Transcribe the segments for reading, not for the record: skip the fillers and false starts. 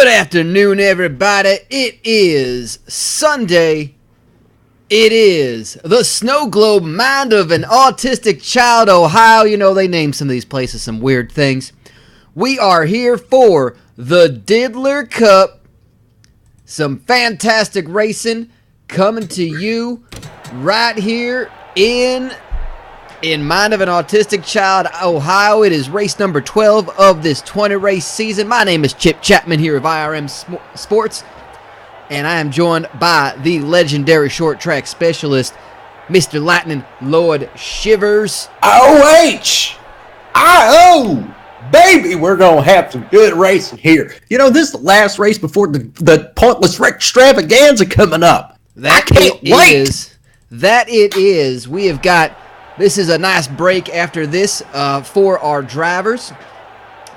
Good afternoon, everybody. It is Sunday. It is the Snow Globe Mind-of-an-Autistic-Child, Ohio. You know, they named some of these places some weird things. We are here for the Diddler Cup. Some fantastic racing coming to you right here in Mind-of-an-Autistic-Child, Ohio. It is race number 12 of this 20-race season. My name is Chip Chapman here of IRM Sports, and I am joined by the legendary short track specialist, Mr. Lightning Lord Shivers. O-H-I-O! Baby, we're going to have some good racing here. You know, this is the last race before the Pointless Extravaganza coming up. I can't wait. That it is. We have got... This is a nice break after this for our drivers,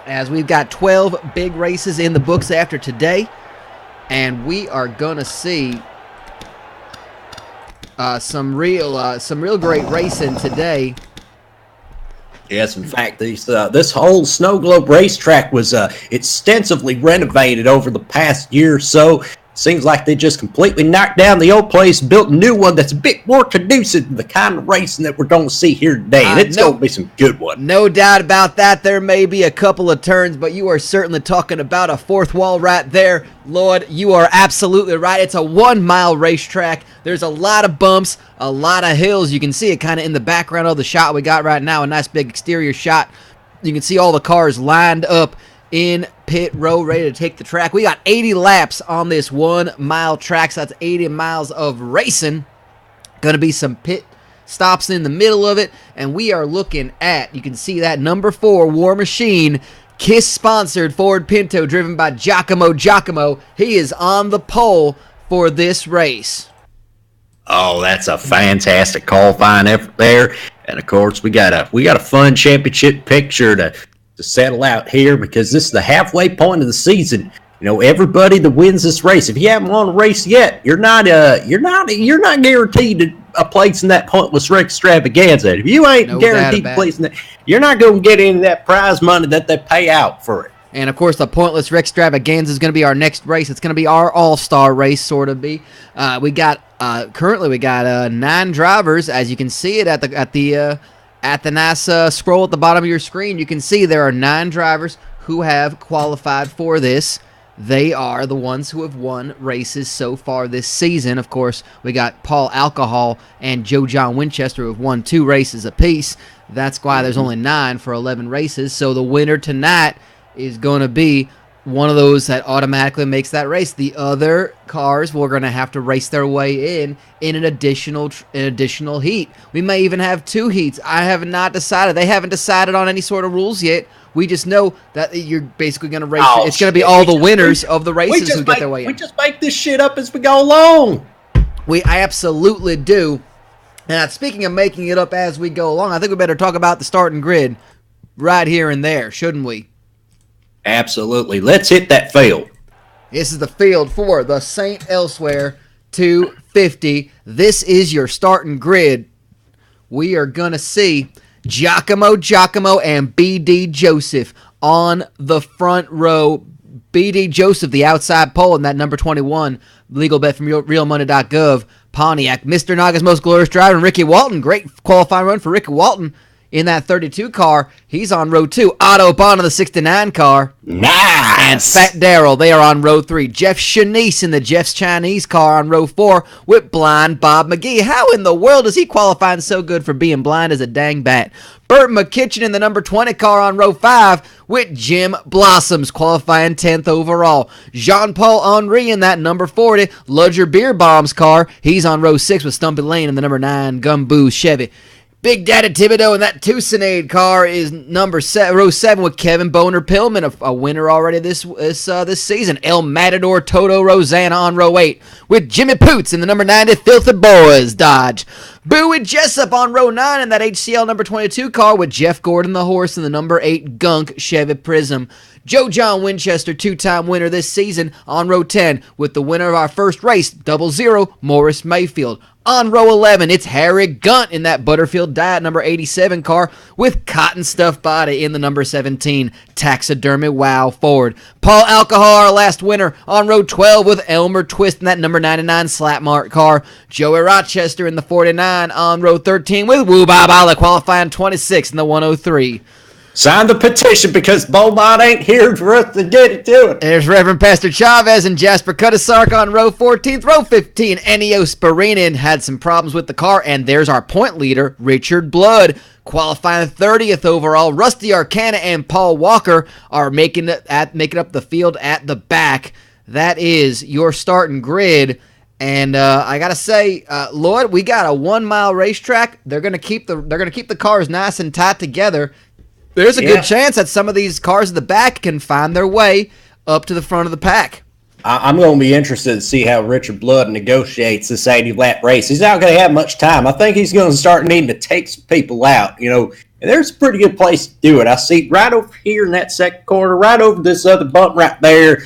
as we've got 12 big races in the books after today, and we are gonna see some real great racing today. Yes, in fact, this whole Snow Globe racetrack was extensively renovated over the past year or so. Seems like they just completely knocked down the old place, built a new one that's a bit more conducive to the kind of racing that we're going to see here today. And it's going to be some good one. No doubt about that. There may be a couple of turns, but you are certainly talking about a fourth wall right there. Lord, you are absolutely right. It's a 1 mile racetrack. There's a lot of bumps, a lot of hills. You can see it kind of in the background of the shot we got right now. A nice big exterior shot. You can see all the cars lined up in pit row, ready to take the track. We got 80 laps on this 1 mile track, so that's 80 miles of racing. Gonna be some pit stops in the middle of it, and we are looking at, you can see that number 4 War Machine, KISS sponsored Ford Pinto, driven by Giacomo. He is on the pole for this race. Oh, that's a fantastic qualifying effort there, and of course we got a fun championship picture to settle out here, because this is the halfway point of the season. You know, everybody that wins this race, if you haven't won a race yet, you're not guaranteed a place in that Pointless Extravaganza. If you ain't guaranteed a place in that, you're not going to get any of that prize money that they pay out for it. And of course, the Pointless Extravaganza is going to be our next race. It's going to be our all-star race, sort of be. Currently we got 9 drivers, as you can see it at the nice scroll at the bottom of your screen. You can see there are 9 drivers who have qualified for this. They are the ones who have won races so far this season. Of course, we got Paul Alcohol and Joe John Winchester, who have won 2 races apiece. That's why there's only 9 for 11 races. So the winner tonight is going to be one of those that automatically makes that race. The other cars we're going to have to race their way in an additional heat. We may even have 2 heats. I have not decided. They haven't decided on any sort of rules yet. We just know that you're basically going to race. It's going to be all the winners of the races who get their way in. We just make this shit up as we go along. We absolutely do. And speaking of making it up as we go along, I think we better talk about the starting grid right here and there, shouldn't we? Absolutely. Let's hit that field. This is the field for the St. Elsewhere 250. This is your starting grid. We are going to see Giacomo, and B.D. Joseph on the front row. B.D. Joseph, the outside pole in that number 21 legal bet from realmoney.gov Pontiac. Mr. Naga's most glorious driver, Ricky Walton. Great qualifying run for Ricky Walton. In that 32 car, he's on row 2. Otto Bond in the 69 car. Nice. And Fat Darrell, they are on row 3. Jeff Shanice in the Jeff's Chinese car on row 4 with blind Bob McGee. How in the world is he qualifying so good for being blind as a dang bat? Burt McKitchen in the number 20 car on row 5 with Jim Blossoms qualifying 10th overall. Jean-Paul Henry in that number 40 Ludger Beer Bombs car. He's on row 6 with Stumpy Lane in the number 9 Gumboo Chevy. Big Daddy Thibodeau in that Tucson car is row 7 with Kevin Boner Pillman, a winner already this season. El Matador Toto Rosanna on row 8 with Jimmy Poots in the number 90 Filthy Boys Dodge. Bowie Jessup on row 9 in that HCL number 22 car with Jeff Gordon the horse in the number 8 Gunk Chevy Prism. Joe John Winchester, 2-time winner this season, on row 10 with the winner of our first race, 00, Morris Mayfield. On row 11, it's Harry Gunt in that Butterfield Diet number 87 car with cotton stuff body in the number 17 Taxidermy Wow Ford. Paul Alcohol, our last winner, on row 12 with Elmer Twist in that number 99 Slap Mark car. Joey Rochester in the 49 on row 13 with Woo Bob Alla qualifying 26 in the 103. Sign the petition because Beaumont ain't here for us to get it to it. There's Reverend Pastor Chavez and Jasper Cutasark on row 14th. Row 15, Ennio Sparinin had some problems with the car, and there's our point leader, Richard Blood, qualifying 30th overall. Rusty Arcana and Paul Walker are making up the field at the back. That is your starting grid. And I gotta say, Lloyd, we got a 1 mile racetrack. They're gonna keep the cars nice and tight together. There's a good chance that some of these cars in the back can find their way up to the front of the pack. I'm going to be interested to see how Richard Blood negotiates this 80-lap race. He's not going to have much time. I think he's going to start needing to take some people out. And there's a pretty good place to do it. I see right over here in that second corner, right over this other bump right there.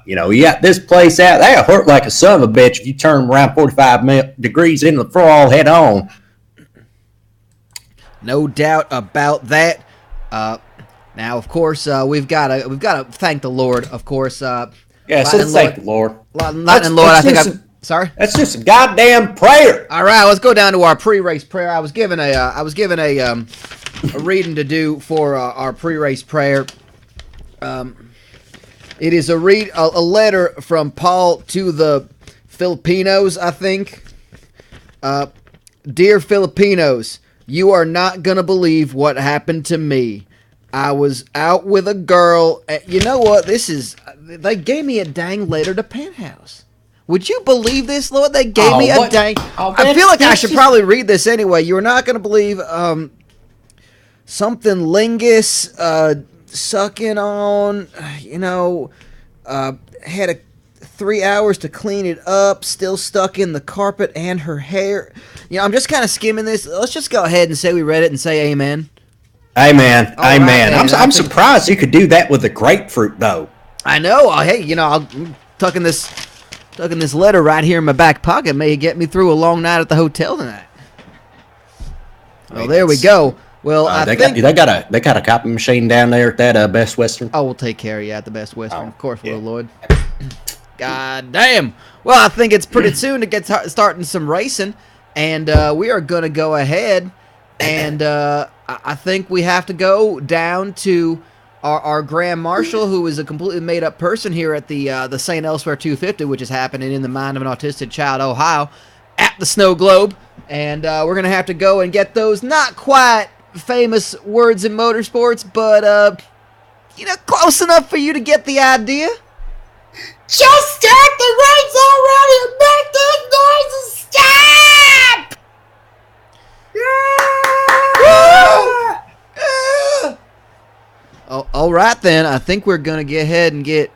You got this place out. That'll hurt like a son of a bitch if you turn around 45 degrees into the fall head on. No doubt about that. Now, of course, we've got to thank the Lord. Of course, let's thank the Lord. Sorry. That's just a goddamn prayer. All right, let's go down to our pre-race prayer. I was given a reading to do for our pre-race prayer. It is a letter from Paul to the Filipinos, I think. Dear Filipinos, you are not going to believe what happened to me. I was out with a girl. You know what? They gave me a dang letter to Penthouse. Would you believe this, Lord? They gave me a dang. I feel like I should probably read this anyway. You're not going to believe something lingus sucking on, had 3 hours to clean it up, still stuck in the carpet and her hair. I'm just kind of skimming this. Let's just go ahead and say we read it and say amen. Amen. All amen. Right, I'm surprised you could do that with a grapefruit, though. I know. Hey, I'm tucking this letter right here in my back pocket. May get me through a long night at the hotel tonight. Well, there we go. Well, they got a copy machine down there at that Best Western. Oh, we'll take care of you at the Best Western. Of course, we'll, Lloyd. God damn. Well, I think it's pretty soon to get starting some racing, and we are going to go ahead, and I think we have to go down to our Grand Marshal, who is a completely made-up person here at the St. Elsewhere 250, which is happening in the Mind-of-an-Autistic-Child, Ohio, at the Snow Globe, and we're going to have to go and get those not quite famous words in motorsports, but, close enough for you to get the idea. Just start the race already and make this noise and stop! Oh, all right then. I think we're gonna get ahead and get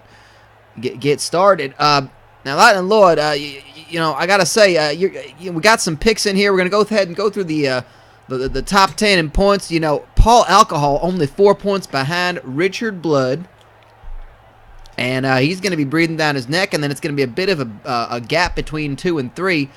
started. Now, Light and Lloyd, I gotta say, we got some picks in here. We're gonna go ahead and go through the top 10 in points. Paul Alcohol only 4 points behind Richard Blood. And he's going to be breathing down his neck, and then it's going to be a bit of a gap between 2 and 3.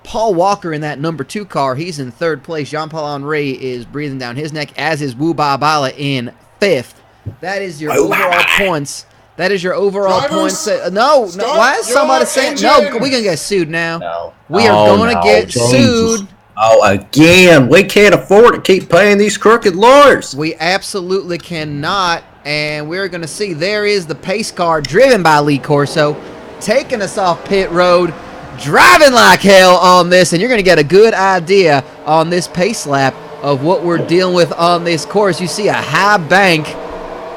Paul Walker in that number 2 car, he's in 3rd place. Jean-Paul Henry is breathing down his neck, as is Wu Ba Bala in 5th. That is your overall points. That is your overall points. No, why is somebody saying... No, we're going to get sued now. No. We are going to get sued. Oh, again, we can't afford to keep paying these crooked lawyers. We absolutely cannot. And we're going to see there is the pace car driven by Lee Corso taking us off pit road, driving like hell on this. And you're going to get a good idea on this pace lap of what we're dealing with on this course. You see a high bank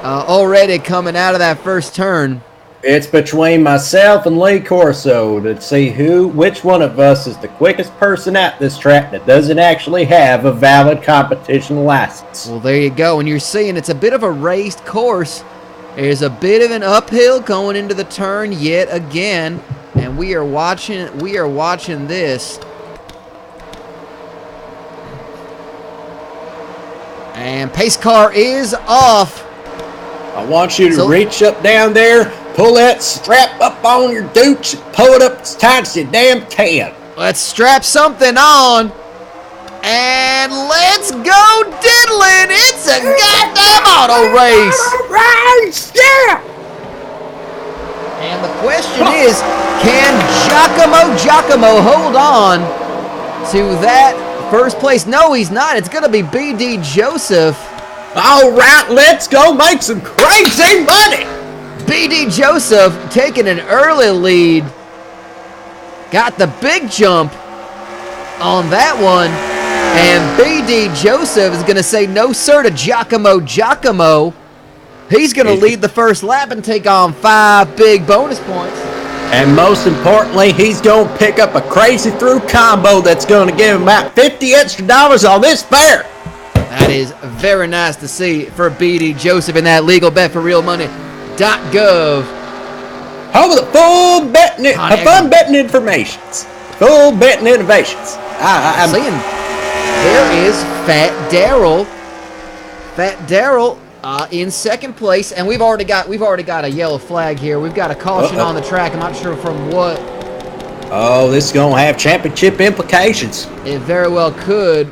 already coming out of that first turn. It's between myself and Lee Corso to see which one of us is the quickest person at this track that doesn't actually have a valid competition license. Well, there you go. And you're seeing it's a bit of a raised course. There's a bit of an uphill going into the turn yet again. And we are watching this. And pace car is off. I want you to reach up down there, pull that strap up on your dooch, and pull it up as tight as you damn can. Let's strap something on. And let's go diddling. It's a goddamn auto race. Right, yeah. And the question is, can Giacomo hold on to that first place? No, he's not. It's going to be BD Joseph. All right, let's go make some crazy money. BD Joseph taking an early lead. Got the big jump on that one. And BD Joseph is going to say no sir to Giacomo. He's going to lead the first lap and take on 5 big bonus points. And most importantly, he's going to pick up a crazy through combo that's going to give him about $50 extra on this fair. That is very nice to see for BD Joseph in that legal bet for real money.gov. Home of the full betting, fun betting informations. Full betting innovations. I'm seeing there is Fat Daryl. Fat Daryl in second place, and we've already got a yellow flag here. We've got a caution on the track. I'm not sure from what. Oh, this is going to have championship implications. It very well could.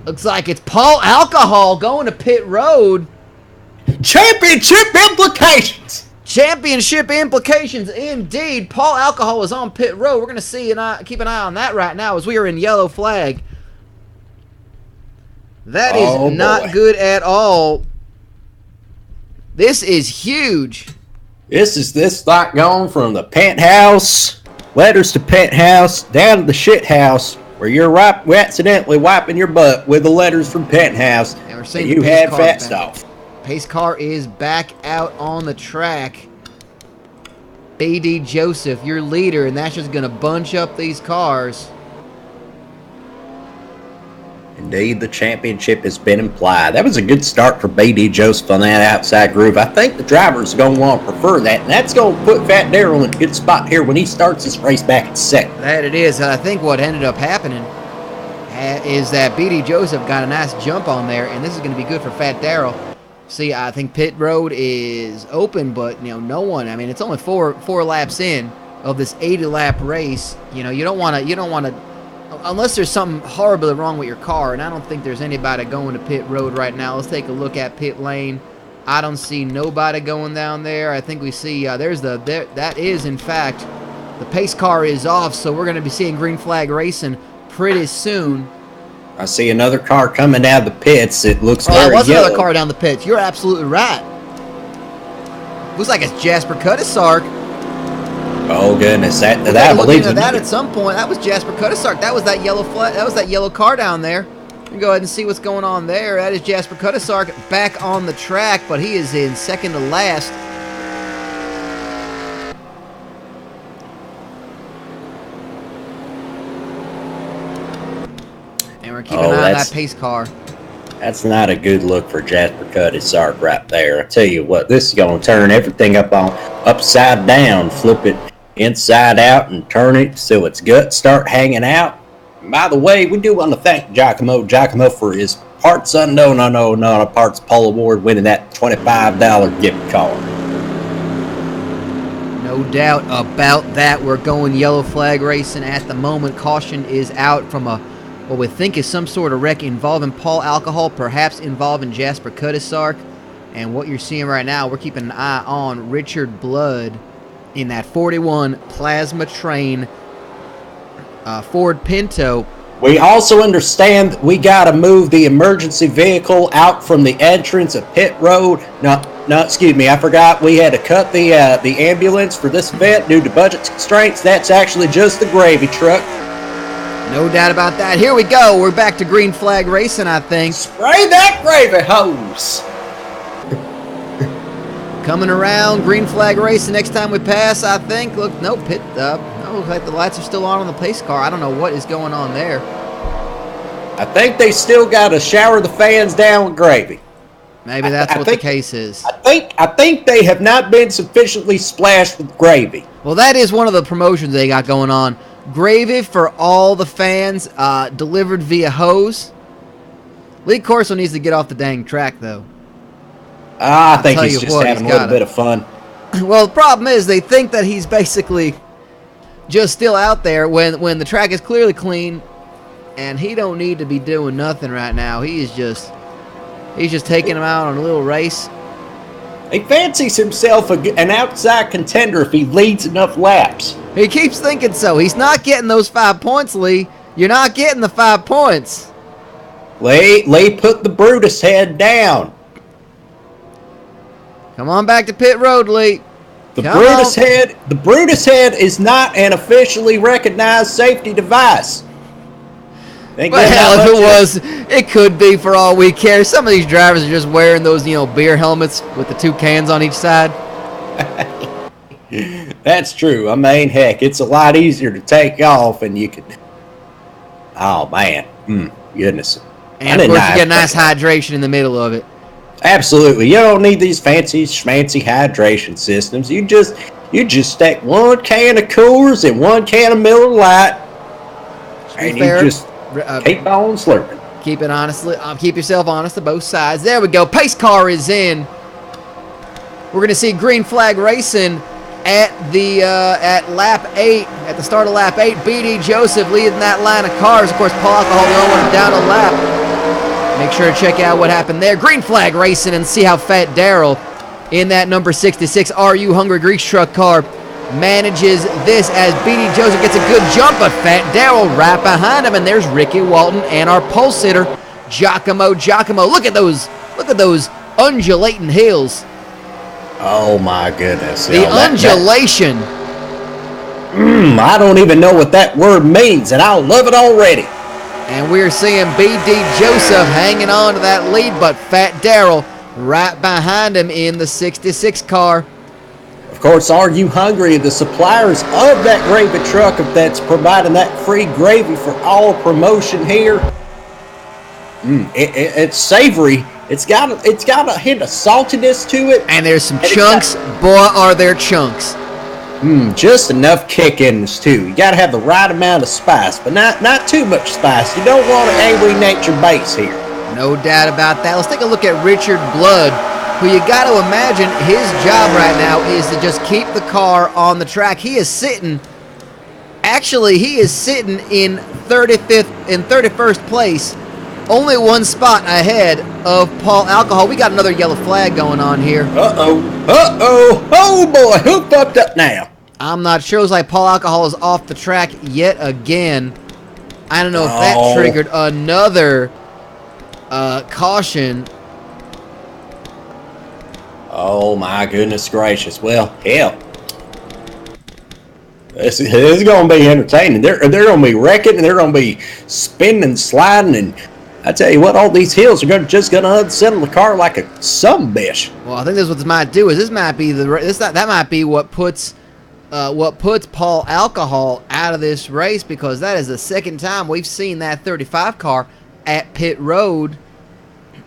Looks like it's Paul Alcohol going to pit road. Championship implications. Championship implications indeed. Paul Alcohol is on pit road. We're going to see and keep an eye on that right now as we are in yellow flag. That is not good at all. This is huge. This is like going from the penthouse, letters to penthouse, down to the shit house, where you're accidentally wiping your butt with the letters from penthouse, and we're seeing you had fat stuff. Pace car is back out on the track. BD Joseph, your leader, and that's just going to bunch up these cars. Indeed, the championship has been implied. That was a good start for BD Joseph on that outside groove. I think the drivers are going to want to prefer that, and that's going to put Fat Daryl in a good spot here when he starts this race back at second. That it is. I think what ended up happening is that BD Joseph got a nice jump on there, and this is going to be good for Fat Daryl. See, I think pit road is open, but no one. I mean, it's only four laps in of this 80-lap race. You don't want to. Unless there's something horribly wrong with your car, and I don't think there's anybody going to pit road right now. Let's take a look at pit lane. I don't see nobody going down there. I think we see that is in fact the pace car is off, so we're going to be seeing green flag racing pretty soon. I see another car coming out of the pits. It looks very yellow. Oh, yellow. Another car down the pits. You're absolutely right. Looks like it's Jasper Cuttisark. Oh goodness, that I believe that at some point. That was Jasper Cuttisark. That was that yellow flag. That was that yellow car down there. You can go ahead and see what's going on there. That is Jasper Cuttisark back on the track, but he is in second to last. And we're keeping an eye on that pace car. That's not a good look for Jasper Cuttisark right there. I tell you what, this is going to turn everything upside down, flip it inside out, and turn it so its guts start hanging out. And by the way, we do want to thank Giacomo for his Parts Unknown Parts Poll Award, winning that $25 gift card. No doubt about that. We're going yellow flag racing at the moment. Caution is out from what we think is some sort of wreck involving Paul Alcohol, perhaps involving Jasper Cuttisark. And what you're seeing right now, we're keeping an eye on Richard Blood in that 41 Plasma Train Ford Pinto. We also understand that we got to move the emergency vehicle out from the entrance of pit road. No, excuse me, I forgot we had to cut the ambulance for this event due to budget constraints. That's actually just the gravy truck. No doubt about that. Here we go. We're back to green flag racing, I think. Spray that gravy hose. Coming around, green flag racing next time we pass, I think. Look, no pit up. No, looks like the lights are still on the pace car. I don't know what is going on there. I think they still got to shower the fans down with gravy. Maybe that's what the case is. I think they have not been sufficiently splashed with gravy. Well, that is one of the promotions they got going on. Gravy for all the fans, delivered via hose. Lee Corso needs to get off the dang track, though. I think he's just having a little bit of fun. Well, the problem is they think that he's basically just still out there when the track is clearly clean, and he don't need to be doing nothing right now. He's just taking him out on a little race. He fancies himself an outside contender if he leads enough laps. He keeps thinking so. He's not getting those 5 points, Lee. You're not getting the 5 points. Lee, put the Brutus head down. Come on back to pit road, Lee. The Brutus head is not an officially recognized safety device. But hell, if it was, it could be for all we care. Some of these drivers are just wearing those, beer helmets with the 2 cans on each side. That's true. I mean, heck, it's a lot easier to take off, and you can. Oh man, goodness. And of course, you get nice hydration in the middle of it. Absolutely, you don't need these fancy schmancy hydration systems. You just stack 1 can of Coors and 1 can of Miller Lite, and you just keep on slurping. Keep it honestly. Keep yourself honest to both sides. There we go. Pace car is in. We're gonna see green flag racing at the at lap 8. At the start of lap 8, BD Joseph leading that line of cars. Of course, Paul Alcohol the only one down a lap. Make sure to check out what happened there. Green flag racing and see how Fat Daryl in that number 66 RU Hungry Grease truck car manages this as BD Joseph gets a good jump, but Fat Daryl right behind him, and there's Ricky Walton and our pole sitter Giacomo. Look at those undulating hills. Oh my goodness. The undulation. I don't even know what that word means, and I love it already. And we're seeing BD Joseph hanging on to that lead, but Fat Daryl right behind him in the 66 car. Of course, Are You Hungry? The suppliers of that gravy truck that's providing that free gravy for all promotion here. It's savory. It's got a hint of saltiness to it. And there's some chunks. Boy, are there chunks. Just enough kick-ins too. You gotta have the right amount of spice, but not too much spice. You don't want to alienate your base here. No doubt about that. Let's take a look at Richard Blood, who you got to imagine his job right now is to just keep the car on the track. He is sitting in 31st place, only 1 spot ahead of Paul Alcohol. We got another yellow flag going on here. Oh boy, who fucked up now? I'm not sure. It's like Paul Alcohol is off the track yet again. I don't know if that triggered another caution. Oh my goodness gracious. Well, hell. This is going to be entertaining. They're going to be wrecking, and they're going to be spinning, sliding, and I tell you what, all these hills are just going to unsettle the car like a sumbitch. Well, I think this is what this might do. Is this might be that might be what puts Paul Alcohol out of this race, because that is the second time we've seen that 35 car at pit road.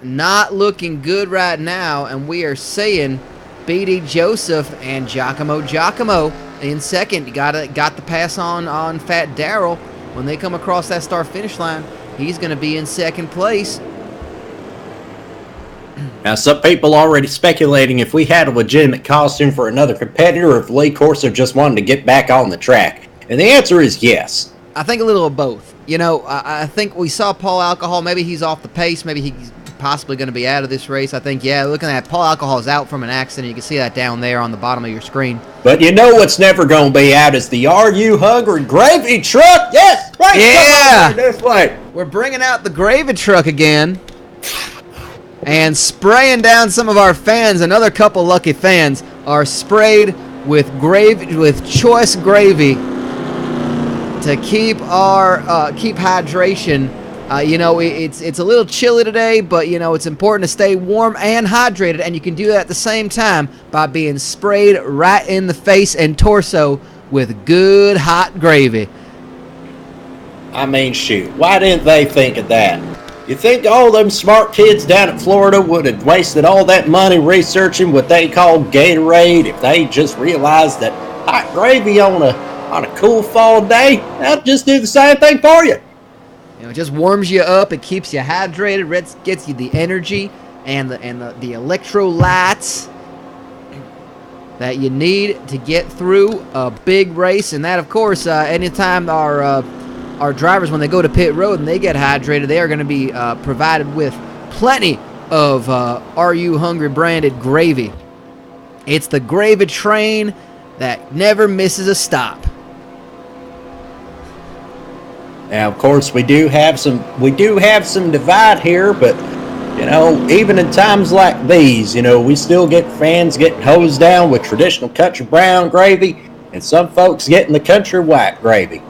Not looking good right now, and we are seeing BD Joseph and Giacomo in second. Got the pass on Fat Daryl. When they come across that start-finish line, he's going to be in second place. Now, some people are already speculating if we had a legitimate costume for another competitor, or if Lee Corso just wanted to get back on the track. And the answer is yes. I think a little of both. I think we saw Paul Alcohol. Maybe he's off the pace. Maybe he's possibly going to be out of this race. I think, looking at Paul Alcohol is out from an accident. You can see that down there on the bottom of your screen. But you know what's never going to be out is the Are You Hungry gravy truck? Yes! Right! Yeah! This way. We're bringing out the gravy truck again and spraying down some of our fans. Another couple lucky fans are sprayed with choice gravy to keep hydration. It's a little chilly today, but it's important to stay warm and hydrated, and you can do that at the same time by being sprayed right in the face and torso with good hot gravy. I mean, shoot, why didn't they think of that? You think all them smart kids down at Florida would have wasted all that money researching what they call Gatorade if they just realized that hot gravy on a cool fall day, that'll just do the same thing for you. It just warms you up. It keeps you hydrated. Gets you the energy and the electrolytes. that you need to get through a big race. And that, of course, anytime our drivers, when they go to pit road and they get hydrated, they are going to be provided with plenty of Are You Hungry branded gravy. It's the gravy train that never misses a stop. Now, of course, we do have some divide here, but you know, even in times like these, you know, we still get fans getting hosed down with traditional country brown gravy, and some folks getting the country white gravy.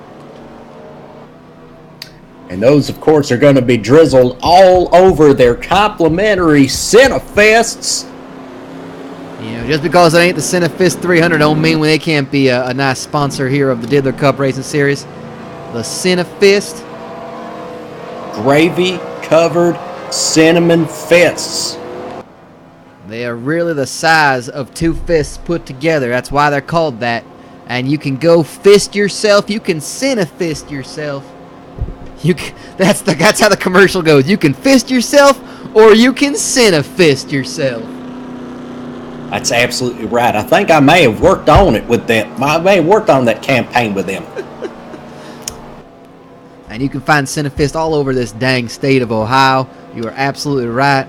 And those, of course, are going to be drizzled all over their complimentary Cinefests. You know, just because it ain't the Cinefist 300 don't mean they can't be a nice sponsor here of the Diddler Cup Racing Series. The Cinefist. Gravy-covered cinnamon fists. They are really the size of two fists put together. That's why they're called that. And you can go fist yourself. You can Cinefist yourself. That's how the commercial goes. You can fist yourself, or you can Cinefist yourself. That's absolutely right. I think I may have worked on it with them. I may have worked on that campaign with them. And you can find Cinefist all over this dang state of Ohio. You are absolutely right.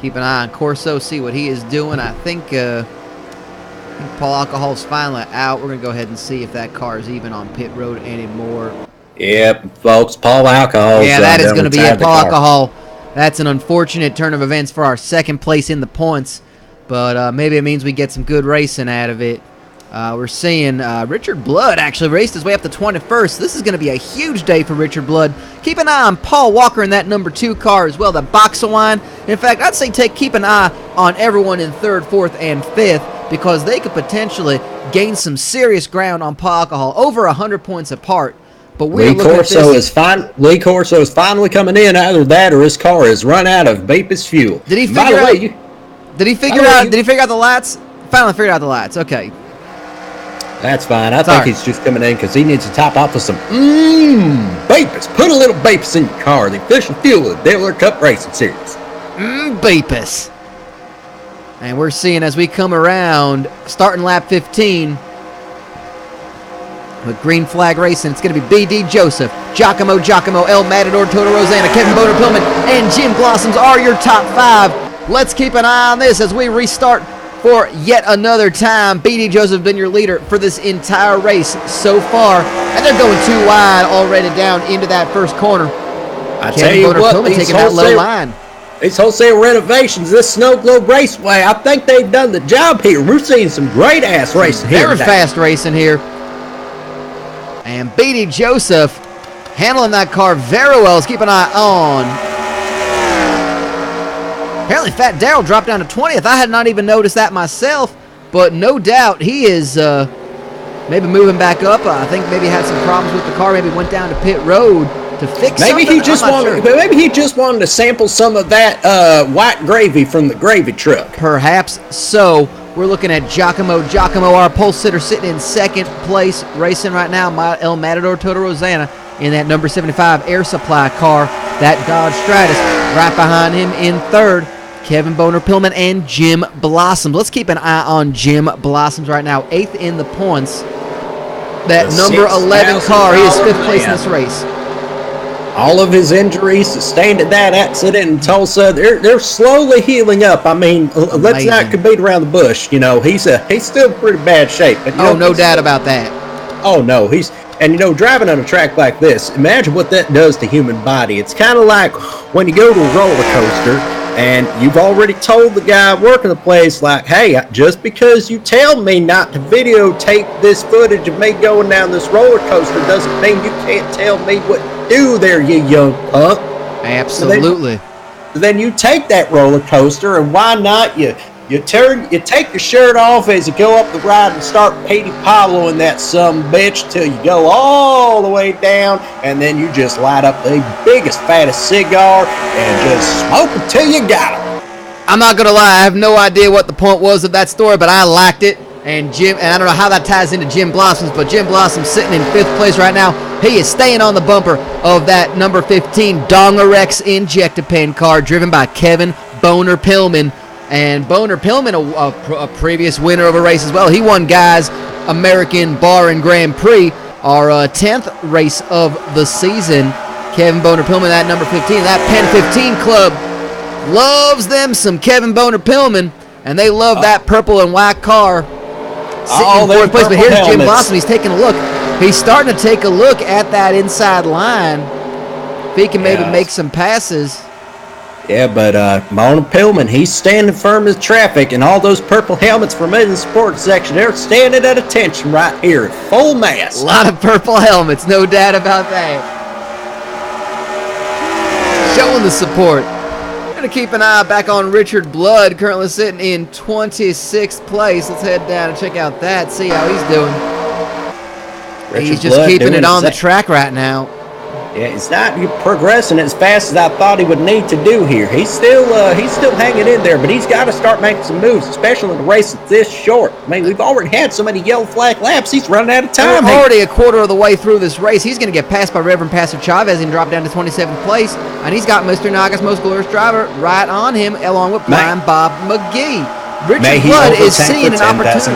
Keep an eye on Corso, see what he is doing. I think Paul Alcohol's finally out. We're going to go ahead and see if that car is even on pit road anymore. Yep, folks, Paul Alcohol. Yeah, that is going to be it. Paul Alcohol. That's an unfortunate turn of events for our second place in the points. But maybe it means we get some good racing out of it. We're seeing Richard Blood actually raced his way up to 21st. This is going to be a huge day for Richard Blood. Keep an eye on Paul Walker in that number 2 car as well, the box of wine. In fact, I'd say keep an eye on everyone in 3rd, 4th, and 5th because they could potentially gain some serious ground on Paul Alcohol, over 100 points apart. But Lee Corso is finally coming in. Either that or his car has run out of Bapus fuel. Did he figure out? Did he figure out the lights? Finally figured out the lights. Okay. That's fine. I think he's just coming in because he needs to top off with some Bapus. Put a little Bapus in your car. The official fuel of the Diddler Cup Racing Series. Bapus. And we're seeing as we come around, starting lap 15, with Green Flag Racing, it's going to be B.D. Joseph, Giacomo, El Matador, Toto Rosanna, Kevin Boner Pillman, and Jim Blossoms are your top 5. Let's keep an eye on this as we restart for yet another time. B.D. Joseph has been your leader for this entire race so far, and they're going too wide already down into that first corner. I tell you what, taking that low line. These wholesale renovations, this Snow Globe Raceway, I think they've done the job here. We're seeing some great-ass racing here. Very fast racing here. And B.D. Joseph handling that car very well. Let's keep an eye on. Apparently Fat Darrell dropped down to 20th. I had not even noticed that myself, but no doubt he is maybe moving back up. I think maybe had some problems with the car. Maybe went down to pit road to fix something. Maybe he just wanted to sample some of that white gravy from the gravy truck. Perhaps so. We're looking at Giacomo, our pole sitter, sitting in 2nd place, racing right now. El Matador Toto Rosanna in that number 75 Air Supply car, that Dodge Stratus. Right behind him in 3rd, Kevin Boner Pillman and Jim Blossoms. Let's keep an eye on Jim Blossoms right now, 8th in the points. That number 11 car, he is 5th place in this race. All of his injuries sustained at that accident in Tulsa, they're slowly healing up. I mean, let's not beat around the bush. You know, he's still in pretty bad shape. But, no doubt about that. Oh no, driving on a track like this. Imagine what that does to human body. It's kind of like when you go to a roller coaster and you've already told the guy working the place, like, hey, just because you tell me not to videotape this footage of me going down this roller coaster doesn't mean you can't tell me what to do there, you young punk. Absolutely. Then you take that roller coaster, and why not you take your shirt off as you go up the ride and start Petey Pabloing that bitch till you go all the way down, and then you just light up the biggest, fattest cigar and just smoke until you got it. I'm not gonna lie, I have no idea what the point was of that story, but I liked it. And I don't know how that ties into Jim Blossoms, but Jim Blossoms sitting in 5th place right now. He is staying on the bumper of that number 15 Dongerex Injectapen car driven by Kevin Boner Pillman. And Boner Pillman, a previous winner of a race as well. He won Guys American Bar and Grand Prix, our 10th race of the season. Kevin Boner Pillman, that number 15. That Pen 15 club loves them some Kevin Boner Pillman, and they love that purple and white car sitting in fourth place. But here's Jim Blossom. He's taking a look. He's starting to take a look at that inside line. If he can maybe make some passes. Yeah, but Mona Pillman, he's standing firm as traffic, and all those purple helmets from in the sports section, they're standing at attention right here at full mass. A lot of purple helmets, no doubt about that. Showing the support. Going to keep an eye back on Richard Blood, currently sitting in 26th place. Let's head down and check out that, see how he's doing. He's just keeping it on the track right now. Yeah, he's not progressing as fast as I thought he would need to do here. He's still hanging in there, but he's got to start making some moves, especially in a race that's this short. I mean, we've already had so many yellow flag laps. He's running out of time. We're already a quarter of the way through this race. He's going to get passed by Reverend Pastor Chavez and drop down to 27th place, and he's got Mr. Naga's most glorious driver right on him, along with Brian Bob McGee. Richard Blood is seeing an opportunity.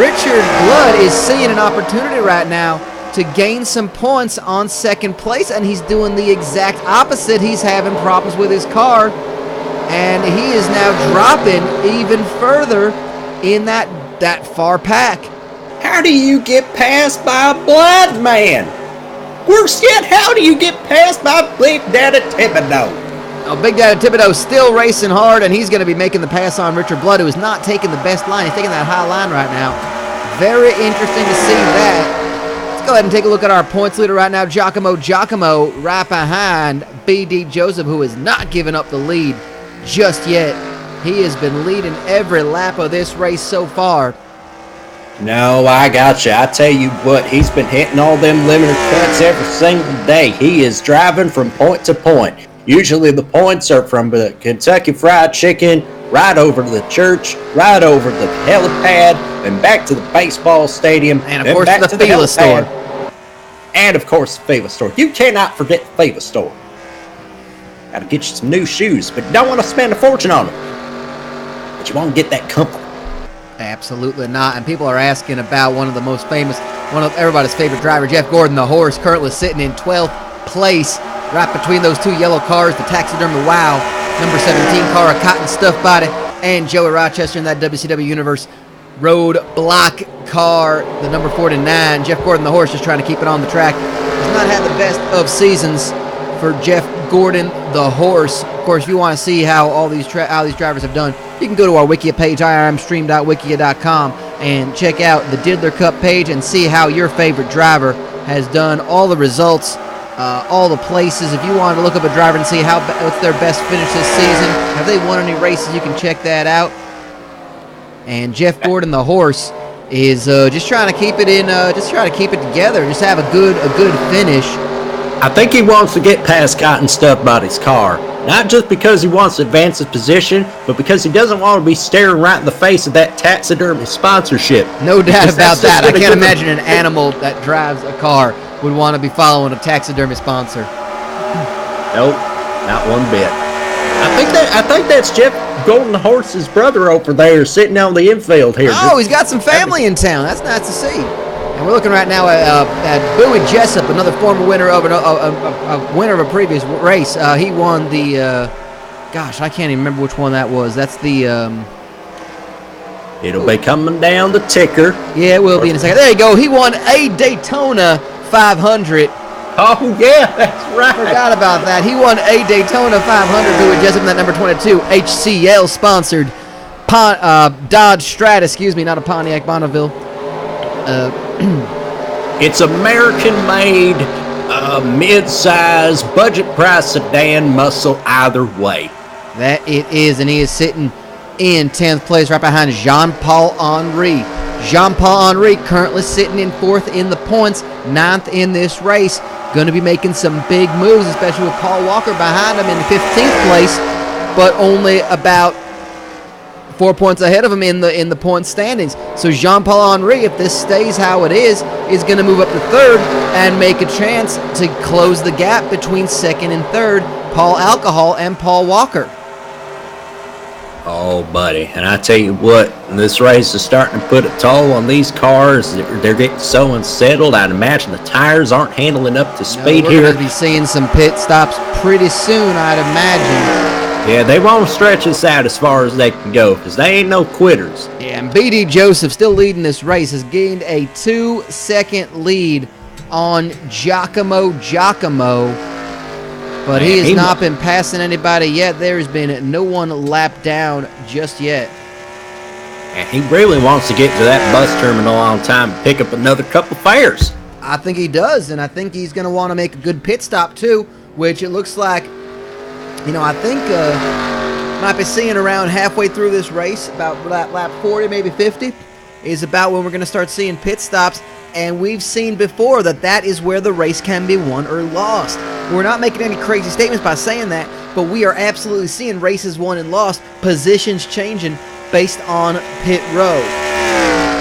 Richard Blood is seeing an opportunity right now to gain some points on second place, and he's doing the exact opposite. He's having problems with his car, and he is now dropping even further in that far pack. How do you get passed by a Blood man? Worse yet, how do you get passed by Big Daddy Thibodeau? Oh, Big Daddy Thibodeau still racing hard, and he's going to be making the pass on Richard Blood, who is not taking the best line. He's taking that high line right now. Very interesting to see that. Go ahead and take a look at our points leader right now. Giacomo right behind BD Joseph, who has not given up the lead just yet. He has been leading every lap of this race so far. No, I got you. I tell you what, he's been hitting all them limiter cuts every single day. He is driving from point to point. Usually the points are from the Kentucky Fried Chicken, right over to the church, right over to the helipad, and back to the baseball stadium, and of course the Fila store. And of course the Fila store. You cannot forget the Fila store. Gotta get you some new shoes, but you don't want to spend a fortune on them. But you want to get that comfort. Absolutely not. And people are asking about one of everybody's favorite driver, Jeff Gordon, the horse, currently sitting in 12th place, right between those two yellow cars, the Taxidermy Wow, number 17 car, a cotton stuff body, and Joey Rochester in that WCW Universe road block car, the number 49. Jeff Gordon, the horse, just trying to keep it on the track. Has not had the best of seasons for Jeff Gordon, the horse. Of course, if you want to see how all these drivers have done, you can go to our Wikia page, IRMstream.wikia.com, and check out the Diddler Cup page and see how your favorite driver has done, all the results, all the places. If you want to look up a driver and see what's their best finish this season, have they won any races, you can check that out. And Jeff Gordon, the horse, is just trying to keep it together, just have a good finish. I think he wants to get past Cotton Stuff Body's car. Not just because he wants to advance his position, but because he doesn't want to be staring right in the face of that taxidermy sponsorship. No doubt about that. I can't imagine an animal that drives a car would want to be following a taxidermy sponsor. Nope, not one bit. I think that's Jeff Gordon the horse's brother over there sitting on the infield here. Oh, he's got some family in town. That's nice to see. And we're looking right now at Bowie Jessup, another former winner of a previous race. He won the, gosh, I can't even remember which one that was. That's the... It'll be coming down the ticker. Yeah, it will be in a second. There you go. He won a Daytona 500. Oh, yeah, that's right. Forgot about that. He won a Daytona 500. Bowie Jessup in that number 22. HCL-sponsored Dodge Strata, not a Pontiac Bonneville. It's American-made, mid-size, budget-price sedan muscle either way. That it is, and he is sitting in 10th place right behind Jean-Paul Henry. Jean-Paul Henry currently sitting in 4th in the points, 9th in this race. Going to be making some big moves, especially with Paul Walker behind him in 15th place, but only about 4 points ahead of him in the point standings. So Jean-Paul Henry, if this stays how it is going to move up to 3rd and make a chance to close the gap between 2nd and 3rd, Paul Alcohol and Paul Walker. Oh, buddy, and I tell you what, this race is starting to put a toll on these cars. They're getting so unsettled. I'd imagine the tires aren't handling up to speed we're here. going to be seeing some pit stops pretty soon, I'd imagine. Yeah, they won't stretch this out as far as they can go, because they ain't no quitters. Yeah, and BD Joseph, still leading this race, has gained a 2-second lead on Giacomo. But he has not been passing anybody yet. There has been no one lapped down just yet. And he really wants to get to that bus terminal on time and pick up another couple fares. I think he does, and I think he's going to want to make a good pit stop too, which it looks like, I think might be seeing around halfway through this race, about lap 40, maybe 50, is about when we're going to start seeing pit stops. And we've seen before that is where the race can be won or lost. We're not making any crazy statements by saying that, but we are absolutely seeing races won and lost, positions changing based on pit road.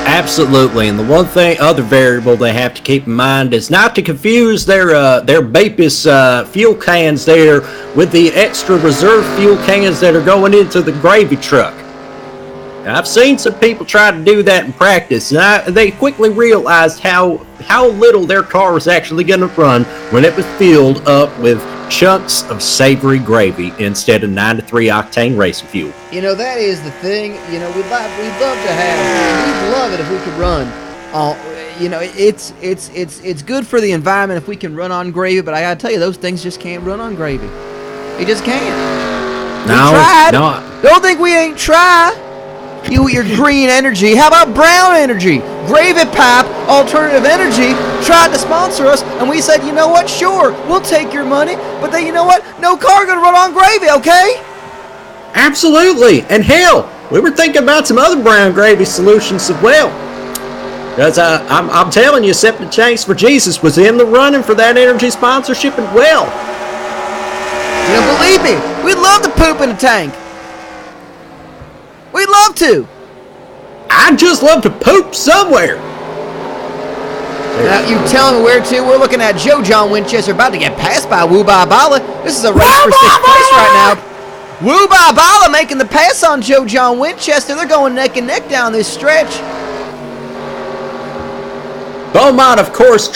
Absolutely, and the other variable they have to keep in mind is not to confuse their Bapus fuel cans there with the extra reserve fuel cans that are going into the gravy truck. I've seen some people try to do that in practice, and they quickly realized how little their car was actually going to run when it was filled up with chunks of savory gravy instead of 93 octane racing fuel. That is the thing. We'd love it if we could run. It's good for the environment if we can run on gravy, but I gotta tell you, those things just can't run on gravy. They just can't. No, we tried. No. Don't think we ain't tried. You with your green energy. How about brown energy? Gravy Pipe Alternative Energy tried to sponsor us, and we said, you know what? Sure, we'll take your money, but then you know what? No car gonna run on gravy, okay? Absolutely, and hell, we were thinking about some other brown gravy solutions as well. Because I'm telling you, Septic Tanks for Jesus was in the running for that energy sponsorship as well. Believe me, we'd love to poop in a tank. We'd love to. I'd just love to poop somewhere. Now, you telling me where to? We're looking at Joe John Winchester about to get passed by Woo Ba Bala. This is a race for 6th place right now. Woo Ba Bala making the pass on Joe John Winchester. They're going neck and neck down this stretch. Beaumont, of course,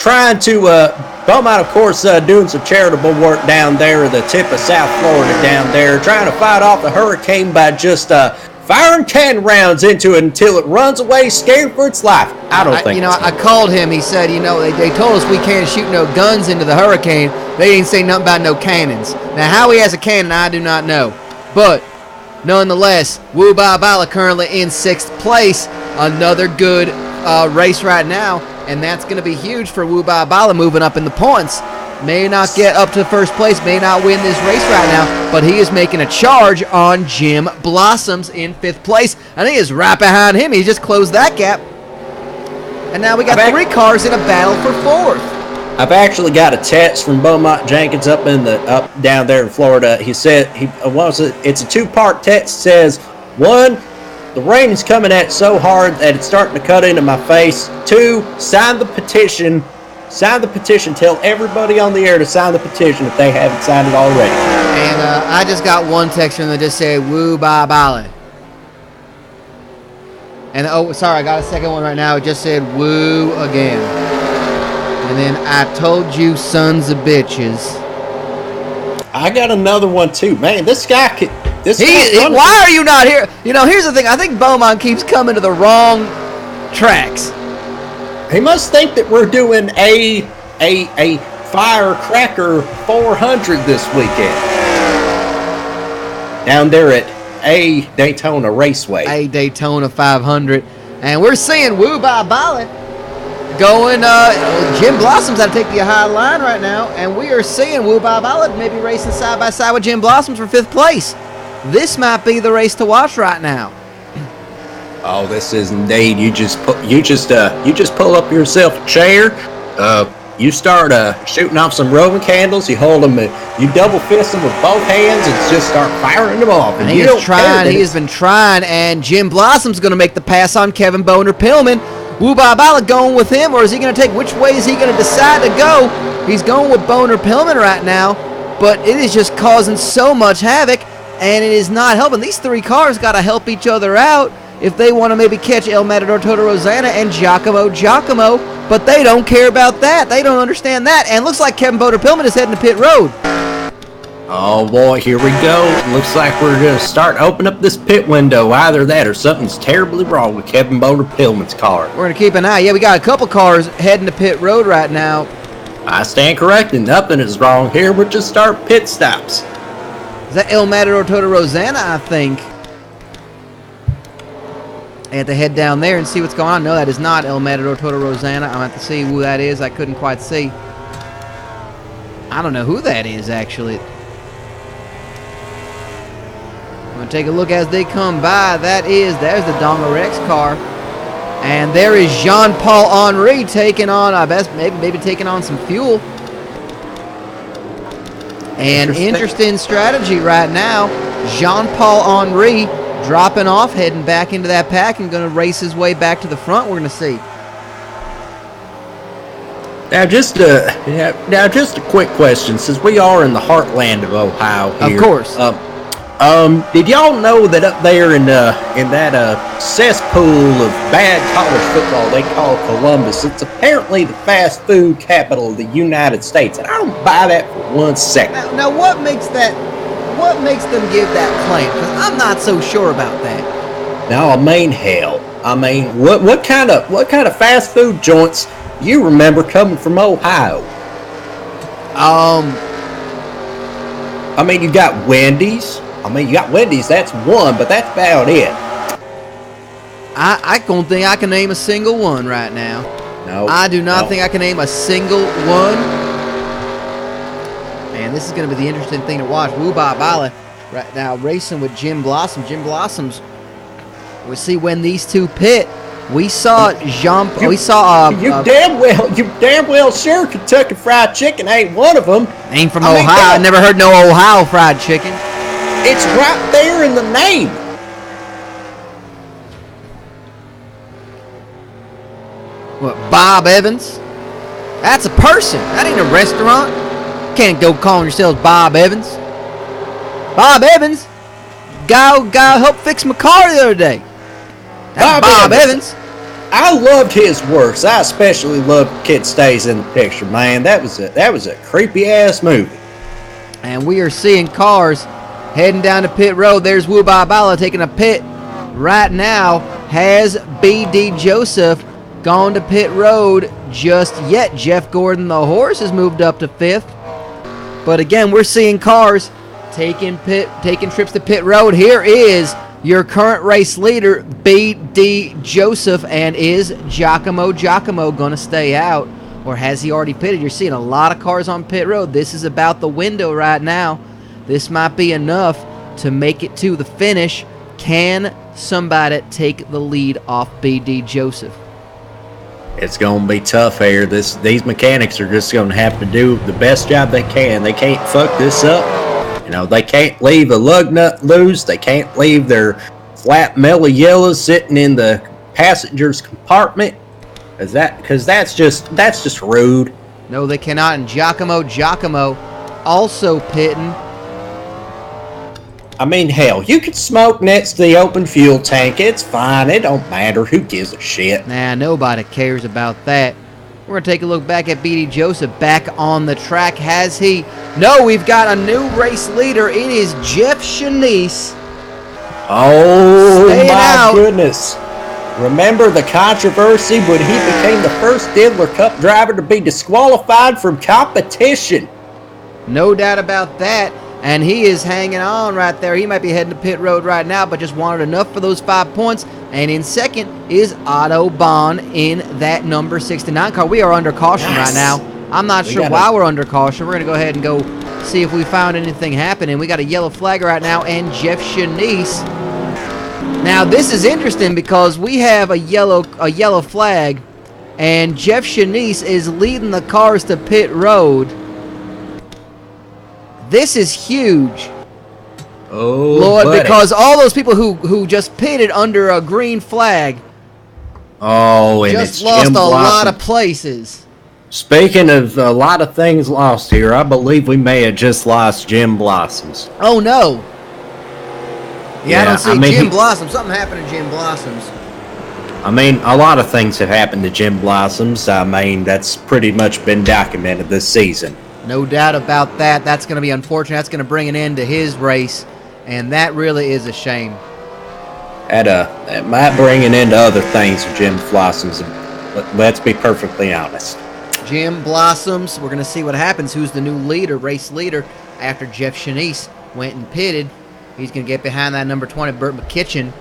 doing some charitable work down there at the tip of South Florida down there, trying to fight off the hurricane by just firing cannon rounds into it until it runs away, scared for its life. I called him. He said, they told us we can't shoot no guns into the hurricane. They didn't say nothing about no cannons. Now, how he has a cannon, I do not know. But, nonetheless, Woo Ba Bala currently in 6th place. Another good race right now, and that's going to be huge for Woo Ba Bala moving up in the points. May not get up to 1st place, may not win this race right now, but he is making a charge on Jim Blossoms in 5th place. I think he's right behind him. He just closed that gap. And now we got 3 cars in a battle for 4th. I've actually got a text from Beaumont Jenkins up down there in Florida. He said it's a 2-part text. It says, 1, the rain is coming at so hard that it's starting to cut into my face. 2, sign the petition. Sign the petition. Tell everybody on the air to sign the petition if they haven't signed it already. And I just got one text from them that just said, Woo Ba Bala. And sorry, I got a second one right now. It just said, woo again. And then, I told you, sons of bitches. I got another one too. Man, this guy could... Why are you not here? Here's the thing. I think Beaumont keeps coming to the wrong tracks. He must think that we're doing a Firecracker 400 this weekend. Down there at A Daytona Raceway. A Daytona 500. And we're seeing Woo Ba Bala going, Jim Blossom's had to take the high line right now. And we are seeing Woo Ba Bala maybe racing side by side with Jim Blossoms for 5th place. This might be the race to watch right now. Oh, this is indeed. You just pull up yourself a chair. You start shooting off some Roman candles. You hold them. You double fist them with both hands and just start firing them off. And he has been trying. And Jim Blossom's going to make the pass on Kevin Boner-Pillman. Woo Ba Bala going with him, or is he going to take? Which way is he going to decide to go? He's going with Boner-Pillman right now, but it is just causing so much havoc. and it is not helping. These three cars got to help each other out if they want to maybe catch El Matador Toto Rosanna and Giacomo, but they don't care about that. They don't understand that, and looks like Kevin Boder-Pillman is heading to pit road. Oh boy, here we go. Looks like we're going to start opening up this pit window. Either that or something's terribly wrong with Kevin Boder-Pillman's car. We're going to keep an eye. Yeah, we got a couple cars heading to pit road right now. I stand corrected. Nothing is wrong here. We're just starting pit stops. Is that El Matador Toto Rosanna, I think? I have to head down there and see what's going on. No, that is not El Matador Toto Rosanna. I'm going to have to see who that is. I couldn't quite see. I don't know who that is, actually. I'm going to take a look as they come by. There's the Donga Rex car. And there is Jean-Paul Henry taking on, I bet, maybe taking on some fuel. And interesting strategy right now. Jean-Paul Henry dropping off, heading back into that pack and going to race his way back to the front. We're going to see. Now, just a quick question, since we are in the heartland of Ohio here. Of course. Did y'all know that up there in that cesspool of bad college football they call Columbus, it's apparently the fast food capital of the United States, and I don't buy that for 1 second. Now what makes them give that claim? Because I'm not so sure about that. Now, I mean, hell, what kind of fast food joints you remember coming from Ohio? I mean, you got Wendy's. That's one, but that's about it. I don't think I can name a single one right now. No. I do not think I can name a single one. And this is going to be the interesting thing to watch. Woo Ba Bala right now racing with Jim Blossom. Jim Blossom's. We'll see when these two pit. We saw you damn well sure Kentucky Fried Chicken ain't one of them. Ain't from Ohio. I never heard no Ohio fried chicken. It's right there in the name. What, Bob Evans? That's a person. That ain't a restaurant. Can't go calling yourselves Bob Evans. Bob Evans? Guy helped fix my car the other day. That's Bob Evans. I loved his works. I especially loved Kid Stays in the Picture, man. That was a creepy ass movie. And we are seeing cars heading down to pit road. There's Woo Ba Bala taking a pit right now. Has B.D. Joseph gone to pit road just yet? Jeff Gordon, the horse, has moved up to 5th. But again, we're seeing cars taking trips to pit road. Here is your current race leader, B.D. Joseph, and is Giacomo going to stay out, or has he already pitted? You're seeing a lot of cars on pit road. This is about the window right now. This might be enough to make it to the finish. Can somebody take the lead off B.D. Joseph? It's going to be tough here. These mechanics are just going to have to do the best job they can. They can't fuck this up. You know, they can't leave a lug nut loose. They can't leave their flat mellow yellow sitting in the passenger's compartment. Because that's just rude. No, they cannot. And Giacomo also pitting. I mean, hell, you can smoke next to the open fuel tank. It's fine. It don't matter. Who gives a shit? Nah, nobody cares about that. We're going to take a look back at B.D. Joseph back on the track. Has he? No, we've got a new race leader. It is Jeff Shanice. Oh, my goodness. Remember the controversy when he became the first Diddler Cup driver to be disqualified from competition? No doubt about that. And he is hanging on right there. He might be heading to pit road right now, but just wanted enough for those 5 points. And in second is Otto Bahn in that number 69 car. We are under caution right now. I'm not sure why we're under caution. We're going to go ahead and go see if we found anything happening. We got a yellow flag right now, and Jeff Shanice. Now, this is interesting because we have a yellow flag, and Jeff Shanice is leading the cars to pit road. This is huge. Oh, Lord, buddy. because all those people who just pitted under a green flag and just lost a lot of places. Speaking of a lot of things lost here, I believe we may have just lost Jim Blossoms. Oh, no. Yeah, I don't see Jim he, Blossom. Something happened to Jim Blossoms. I mean, a lot of things have happened to Jim Blossoms. I mean, that's pretty much been documented this season. No doubt about that. That's going to be unfortunate. That's going to bring an end to his race, and that really is a shame. It might bring an end to other things with Jim Blossoms. Let's be perfectly honest. Jim Blossoms, we're going to see what happens. Who's the new leader, race leader, after Jeff Shanice went and pitted. He's going to get behind that number 20, Burt McKitchen,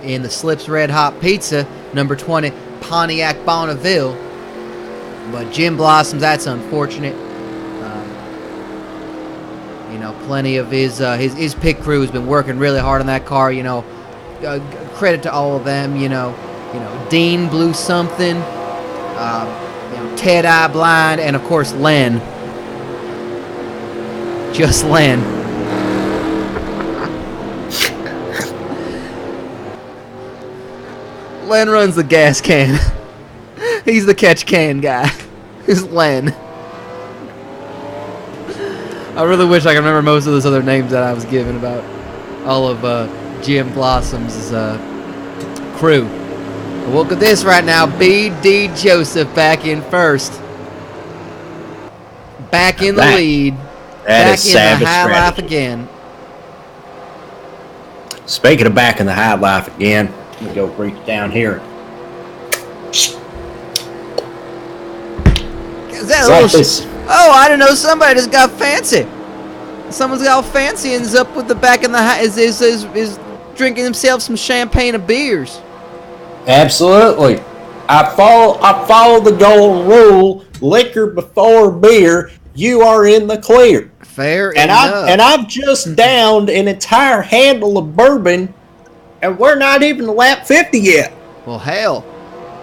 in the Slips Red Hot Pizza, number 20, Pontiac Bonneville. But Jim Blossoms, that's unfortunate. You know, plenty of his pit crew has been working really hard on that car. You know, credit to all of them. You know, Dean blew something. Ted Eye Blind, and of course Len. Just Len. Len runs the gas can. He's the catch can guy. It's Len. I really wish I could remember most of those other names that I was given about all of Jim Blossom's crew. But look at this right now. B.D. Joseph back in first. Back in the lead. Back in the high life again. Speaking of back in the high life again, let me go reach down here. Is that a little oh, I don't know. Somebody just got fancy. Someone's got all fancy and is up with the back in the high. Is drinking themselves some champagne and beers. Absolutely. I follow the golden rule: liquor before beer. You are in the clear. Fair enough. I've just downed an entire handle of bourbon, and we're not even lap 50 yet. Well, hell,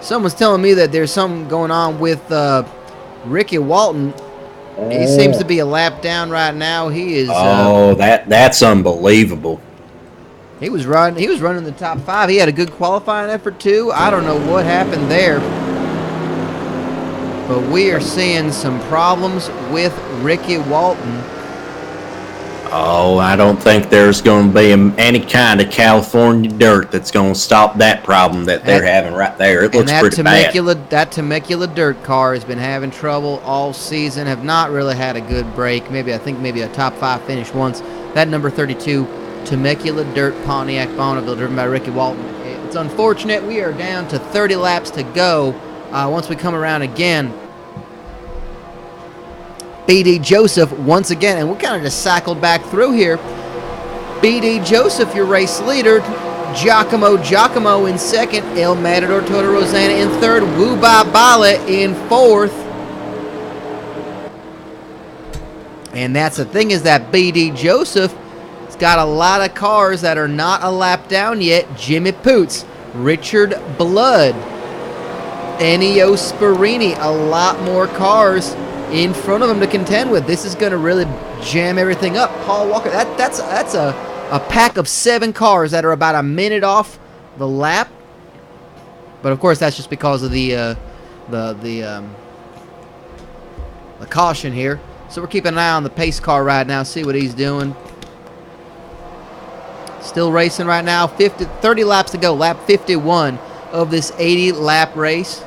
someone's telling me that there's something going on with Ricky Walton. He seems to be a lap down right now. He is. That's unbelievable. He was running the top 5. He had a good qualifying effort too. I don't know what happened there, but we are seeing some problems with Ricky Walton. Oh, I don't think there's going to be any kind of California dirt that's going to stop that problem that they're having right there. It looks pretty bad. That Temecula dirt car has been having trouble all season. Have not really had a good break. I think maybe a top 5 finish once. That number 32 Temecula dirt Pontiac Bonneville, driven by Ricky Walton. It's unfortunate. We are down to 30 laps to go. Once we come around again, B.D. Joseph once again, and we kind of just cycled back through here. B.D. Joseph, your race leader. Giacomo in second. El Matador Toda Rosanna in third. Woo Ba Bala in fourth. And that's the thing, is that B.D. Joseph has got a lot of cars that are not a lap down yet. Jimmy Poots, Richard Blood, Ennio Sparini, a lot more cars in front of him to contend with. This is going to really jam everything up. Paul Walker, that's a pack of 7 cars that are about a minute off the lap. But of course, that's just because of the caution here. So we're keeping an eye on the pace car right now, see what he's doing. Still racing right now. 30 laps to go. Lap 51 of this 80 lap race.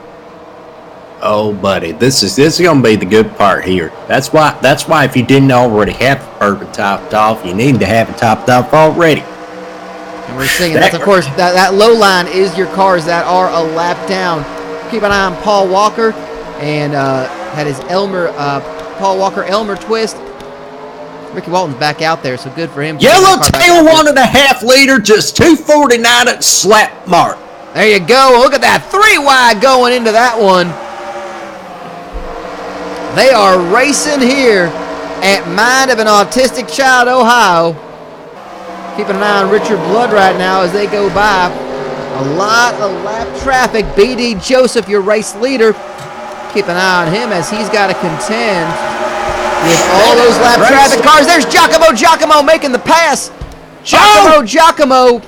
Oh, buddy, this is going to be the good part here. That's why if you didn't already have the bourbon topped off, you need to have it topped off already. And we're seeing that's, of course, that low line is your cars that are a lap down. Keep an eye on Paul Walker, and had his Paul Walker Elmer twist. Ricky Walton's back out there, so good for him. Yellowtail 1.5 liter, just 249 at slap mark. There you go. Look at that 3 wide going into that one. They are racing here at Mind-of-an-Autistic-Child, Ohio. Keeping an eye on Richard Blood right now as they go by. A lot of lap traffic. B.D. Joseph, your race leader. Keep an eye on him as he's got to contend with all those lap traffic cars. There's Giacomo making the pass. Giacomo.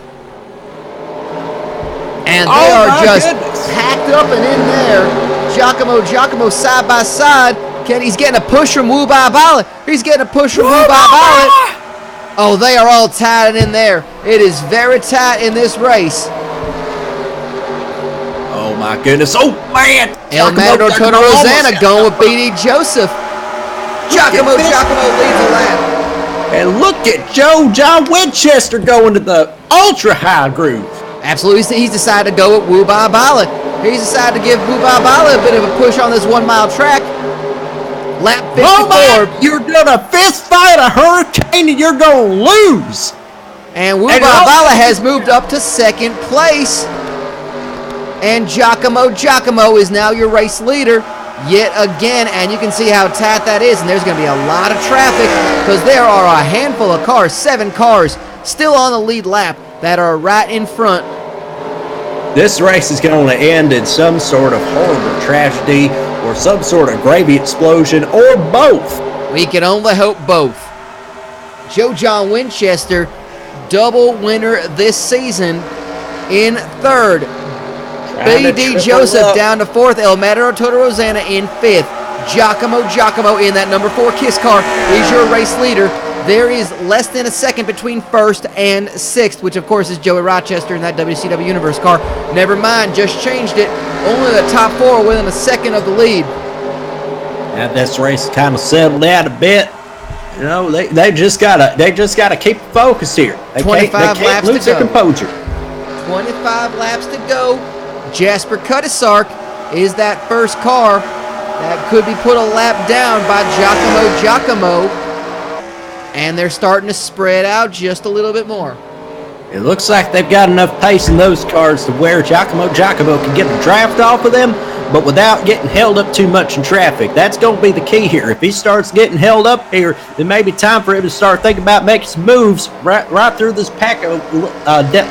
And they are just packed up and in there. Giacomo side by side. He's getting a push from Woo Ba Bala. He's getting a push from Woo Ba Bala. Oh, they are all tied in there. It is very tight in this race. Oh my goodness. Oh man. El Matador Toto Rosanna going with BD Joseph. Giacomo leads the lap. And look at John Winchester going to the ultra high groove. Absolutely. He's decided to go with Woo Ba Bala. He's decided to give Woo Ba Bala a bit of a push on this 1 mile track. Lap 54. Oh man, you're gonna fist fight a hurricane and you're gonna lose. And Woo Ba Bala has moved up to second place. And Giacomo is now your race leader yet again. And you can see how tight that is. And there's going to be a lot of traffic because there are a handful of cars, 7 cars, still on the lead lap that are right in front. This race is going to end in some sort of horrible tragedy or some sort of gravy explosion or both. We can only hope both. John Winchester, double winner this season in third. BD Joseph down to fourth. El Matador Toto Rosanna in fifth. Giacomo in that number 4 Kiss car is your race leader. There is less than a second between first and sixth, which of course is Joey Rochester in that WCW Universe car. Never mind, just changed it. Only the top 4 are within a second of the lead. Now this race kind of settled out a bit. You know, they just gotta keep focused here. They 25 laps lose to their go. composure. 25 laps to go. Jasper Cuttisark is that first car that could be put a lap down by Giacomo. And they're starting to spread out just a little bit more. It looks like they've got enough pace in those cars to where Giacomo can get the draft off of them, but without getting held up too much in traffic. That's going to be the key here. If he starts getting held up here, then maybe time for him to start thinking about making some moves right through this pack of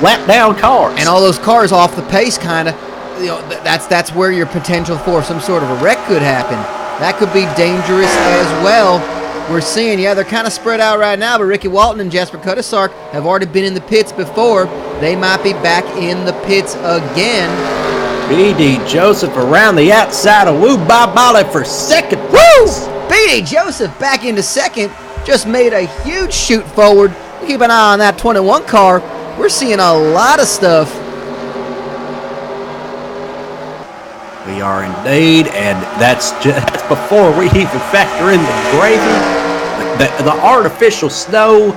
lap down cars. And all those cars off the pace, kind of, you know, that's where your potential for some sort of a wreck could happen. That could be dangerous as well. We're seeing, they're kind of spread out right now, but Ricky Walton and Jasper Cuttisark have already been in the pits before. They might be back in the pits again. BD Joseph around the outside of Woo Ba Bala for second place. BD Joseph back into second. Just made a huge shoot forward. Keep an eye on that 21 car. We're seeing a lot of stuff. We are indeed, and that's before we even factor in the gravy, the artificial snow.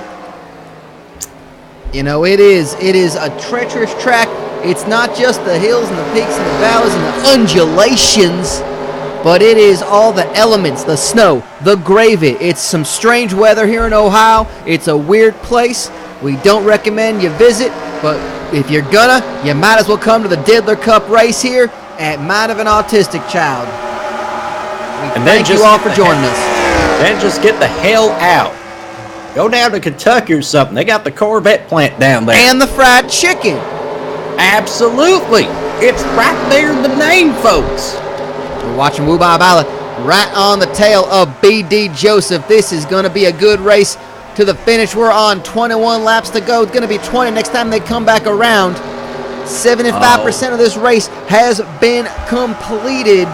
You know, it is a treacherous track. It's not just the hills and the peaks and the valleys and the undulations, but it is all the elements, the snow, the gravy. It's some strange weather here in Ohio. It's a weird place. We don't recommend you visit, but if you're gonna, you might as well come to the Diddler Cup race here at Mind-of-an-Autistic-Child. And thank you all for joining us. Then just get the hell out. Go down to Kentucky or something. They got the Corvette plant down there. And the fried chicken. Absolutely. It's right there in the name, folks. We're watching Woo Ba Bala right on the tail of BD Joseph. This is going to be a good race to the finish. We're on 21 laps to go. It's going to be 20 next time they come back around. 75% of this race has been completed.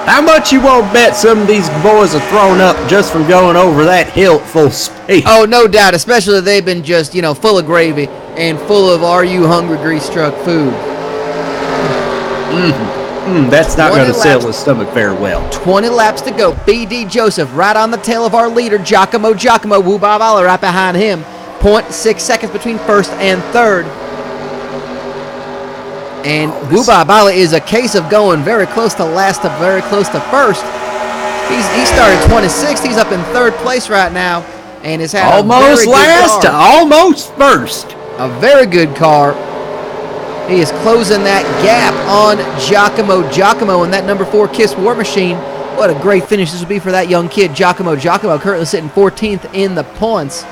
How much you won't bet some of these boys are thrown up just from going over that hill at full speed? Oh, no doubt, especially if they've been just, full of gravy and full of Are You Hungry grease truck food. That's not going to sell his stomach very well. 20 laps to go. BD Joseph right on the tail of our leader, Giacomo. Woo Ba Bala right behind him. 0.6 seconds between first and third. And Woo Ba Bala is a case of going very close to last to very close to first. He started 26th. He's up in third place right now. And has had almost last to almost first. A very good car. He is closing that gap on Giacomo in that number 4 Kiss War Machine. What a great finish this would be for that young kid, Giacomo currently sitting 14th in the points.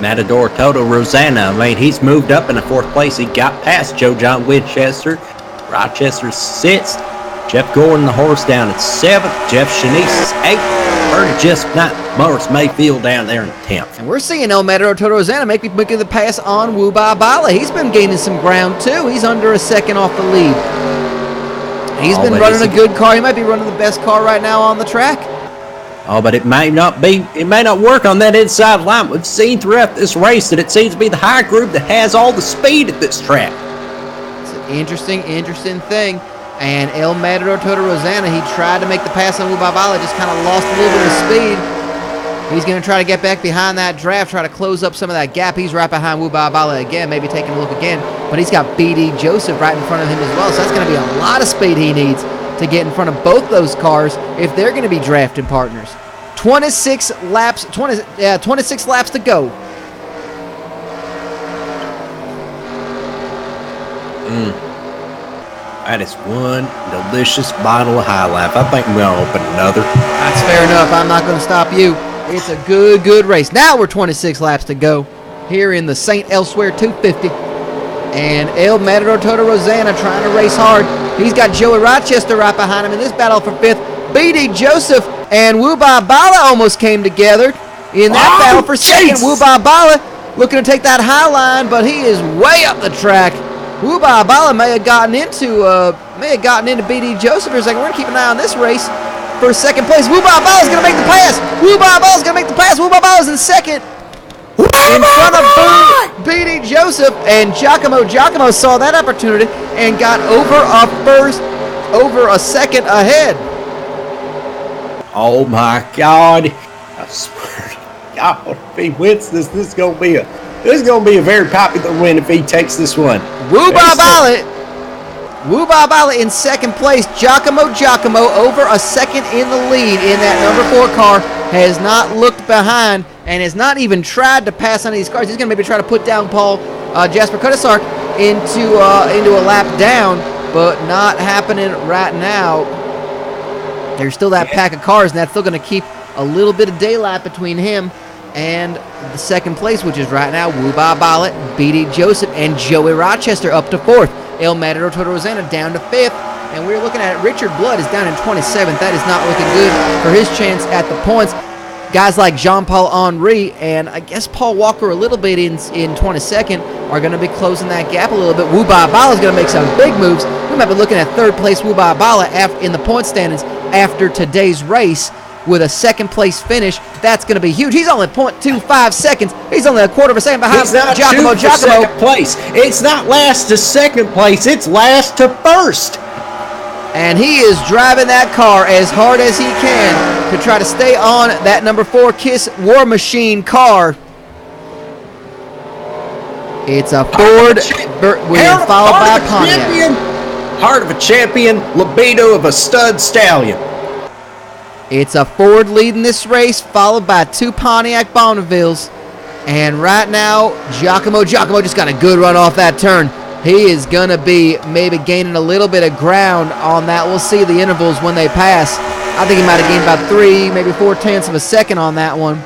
Matador Toto Rosanna, he's moved up in the 4th place. He got past John Winchester. Rochester 6th. Jeff Gordon, the horse, down at 7th. Jeff Shanice is 8th. Just not Morris Mayfield down there in 10th. And we're seeing El Matador Toto Rosanna making the pass on Woo Ba Bala. He's been gaining some ground too. He's under a second off the lead. He's been running a good car. He might be running the best car right now on the track. Oh, but it may not work on that inside line. We've seen throughout this race that it seems to be the high group that has all the speed at this track. It's an interesting thing. And El Matador Toto Rosanna, he tried to make the pass on Wubabala, just kind of lost a little bit of speed. He's going to try to get back behind that draft, try to close up some of that gap. He's right behind Wubabala again, maybe taking a look again. But he's got BD Joseph right in front of him as well, so that's going to be a lot of speed he needs to get in front of both those cars if they're going to be drafting partners. 26 laps to go. That is one delicious bottle of High Life. I think we're going to open another. That's fair enough. I'm not going to stop you. It's a good race. Now we're 26 laps to go here in the St. Elsewhere 250. And El Matador Toto Rosanna trying to race hard. He's got Joey Rochester right behind him in this battle for fifth. BD Joseph and Wubabala almost came together in that battle for second. Wubabala looking to take that high line, but he is way up the track. Wubabala may have gotten into BD Joseph for a second. We're going to keep an eye on this race for second place. Wubabala's going to make the pass. Wubabala's going to make the pass. Wubabala's in second. In front of BD Joseph, and Giacomo saw that opportunity and got over a second ahead. Oh my God! I swear to God, if he wins this, this is gonna be a very popular win if he takes this one. Wubabala in second place. Giacomo over a second in the lead in that number 4 car. Has not looked behind and has not even tried to pass on these cars. He's going to maybe try to put down Jasper Kudasark into a lap down, but not happening right now. There's still that pack of cars, and that's still going to keep a little bit of daylight between him and the second place, which is right now Wubabala, BD Joseph, and Joey Rochester up to 4th. El Matador Toto Rosanna down to 5th. And we're looking at it. Richard Blood is down in 27th. That is not looking good for his chance at the points. Guys like Jean-Paul Henry and I guess Paul Walker a little bit in 22nd are going to be closing that gap a little bit. Wubabala is going to make some big moves. We might be looking at third place Wubabala in the point standings after today's race with a second place finish. That's going to be huge. He's only 0.25 seconds. He's only a quarter of a second behind Giacomo. Second place. It's not last to second place. It's last to first. And he is driving that car as hard as he can to try to stay on that number 4 KISS War Machine car. It's a Ford Williams followed by Pontiac. Heart of a champion, libido of a stud stallion. It's a Ford leading this race, followed by 2 Pontiac Bonnevilles. And right now, Giacomo just got a good run off that turn. He is going to be maybe gaining a little bit of ground on that. We'll see the intervals when they pass. I think he might have gained about 3, maybe 4/10 of a second on that one.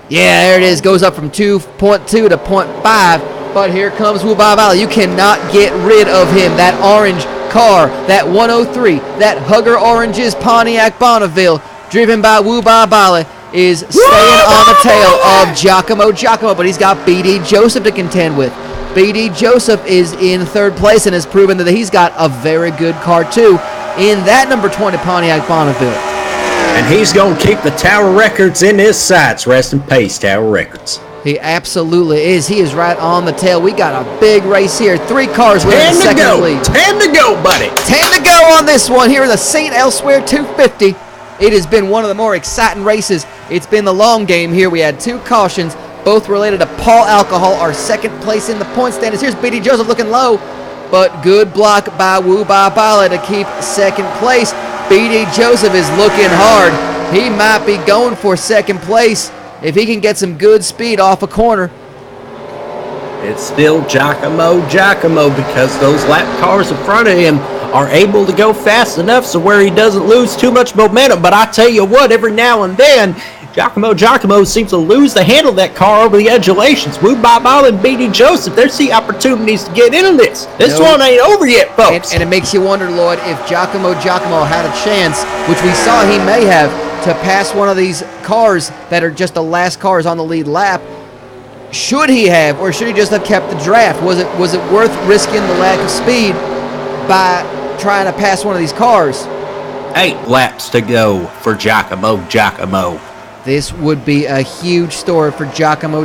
Yeah, there it is. Goes up from 2.2 to 0.5. But here comes Wubabala. You cannot get rid of him. That orange car, that 103, that Hugger Oranges Pontiac Bonneville, driven by Wubabala, is staying on the tail of Giacomo. But he's got BD Joseph to contend with. BD Joseph is in third place and has proven that he's got a very good car too in that number 20 Pontiac Bonneville. And he's going to keep the Tower Records in his sights. Rest in peace, Tower Records. He absolutely is. He is right on the tail. We got a big race here. 3 cars within the second lead. 10 to go, buddy. 10 to go on this one here in the St. Elsewhere 250. It has been one of the more exciting races. It's been the long game here. We had 2 cautions, both related to Paul Alcohol, our second place in the point standings. Here's BD Joseph looking low, but good block by Wubabala to keep second place. BD Joseph is looking hard. He might be going for second place if he can get some good speed off a corner. It's still Giacomo because those lap cars in front of him are able to go fast enough so where he doesn't lose too much momentum. But I tell you what, every now and then, Giacomo seems to lose the handle of that car over the undulations. Wubabala and BD Joseph, there's the opportunities to get into this. This one ain't over yet, folks. And it makes you wonder, Lloyd, if Giacomo had a chance, which we saw he may have, to pass one of these cars that are just the last cars on the lead lap. Should he have, or should he just have kept the draft? Was it worth risking the lack of speed by trying to pass one of these cars? 8 laps to go for Giacomo. This would be a huge story for Giacomo,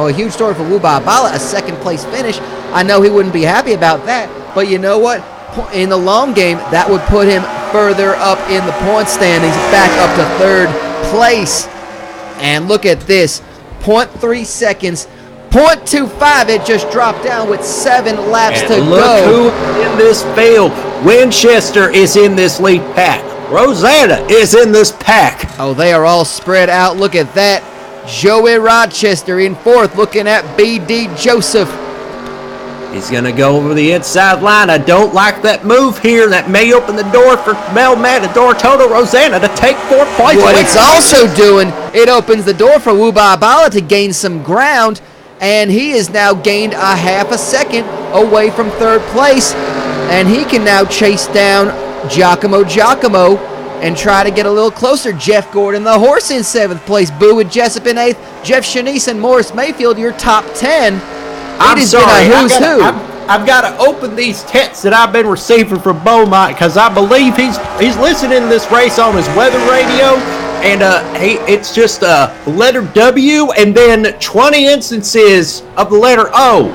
a huge story for Wubabala, a second-place finish. I know he wouldn't be happy about that, but you know what? In the long game, that would put him further up in the point standings, back up to third place. And look at this, 0.3 seconds, 0.25, it just dropped down with 7 laps to look go. Who in this field. Winchester is in this lead pack. Rosanna is in this pack. Oh, they are all spread out. Look at that. Joey Rochester in fourth, looking at B.D. Joseph. He's going to go over the inside line. I don't like that move here. That may open the door for Mel Matador Toto Rosanna to take 4th place. What it's also doing, it opens the door for Wubabala to gain some ground, and he has now gained a half a second away from third place, and he can now chase down Giacomo and try to get a little closer. Jeff Gordon, the horse, in 7th place. Boo with Jessup in 8th. Jeff Shanice and Morris Mayfield, your top 10. I'm sorry. I've got to open these texts that I've been receiving from Beaumont because I believe he's listening to this race on his weather radio, and it's just letter W and then 20 instances of the letter O.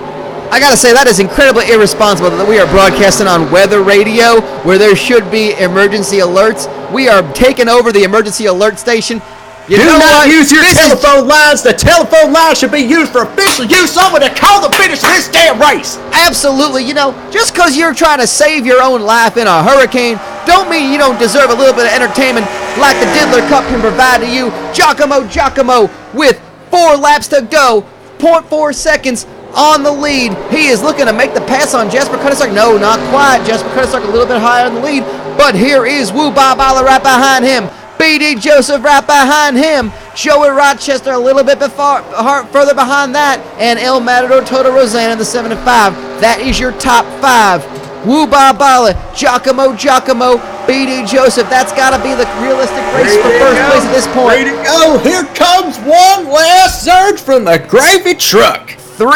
I gotta say, that is incredibly irresponsible that we are broadcasting on weather radio where there should be emergency alerts. We are taking over the emergency alert station. Do not use your telephone lines. The telephone line should be used for official use only to call the finish of this damn race. Absolutely. You know, just because you're trying to save your own life in a hurricane, don't mean you don't deserve a little bit of entertainment like the Diddler Cup can provide to you. Giacomo with 4 laps to go, 0.4 seconds on the lead. He is looking to make the pass on Jasper Cuttersark. No, not quite. Jasper Cuttersark a little bit higher in the lead, but here is Wubabala right behind him. B.D. Joseph right behind him. Joey Rochester a little bit further behind that. And El Matador Toto Rosanna in the 7 and 5. That is your top 5. Wubabala, Giacomo, B.D. Joseph. That's got to be the realistic race for first place at this point. Ready to go. Here comes one last surge from the gravy truck. 3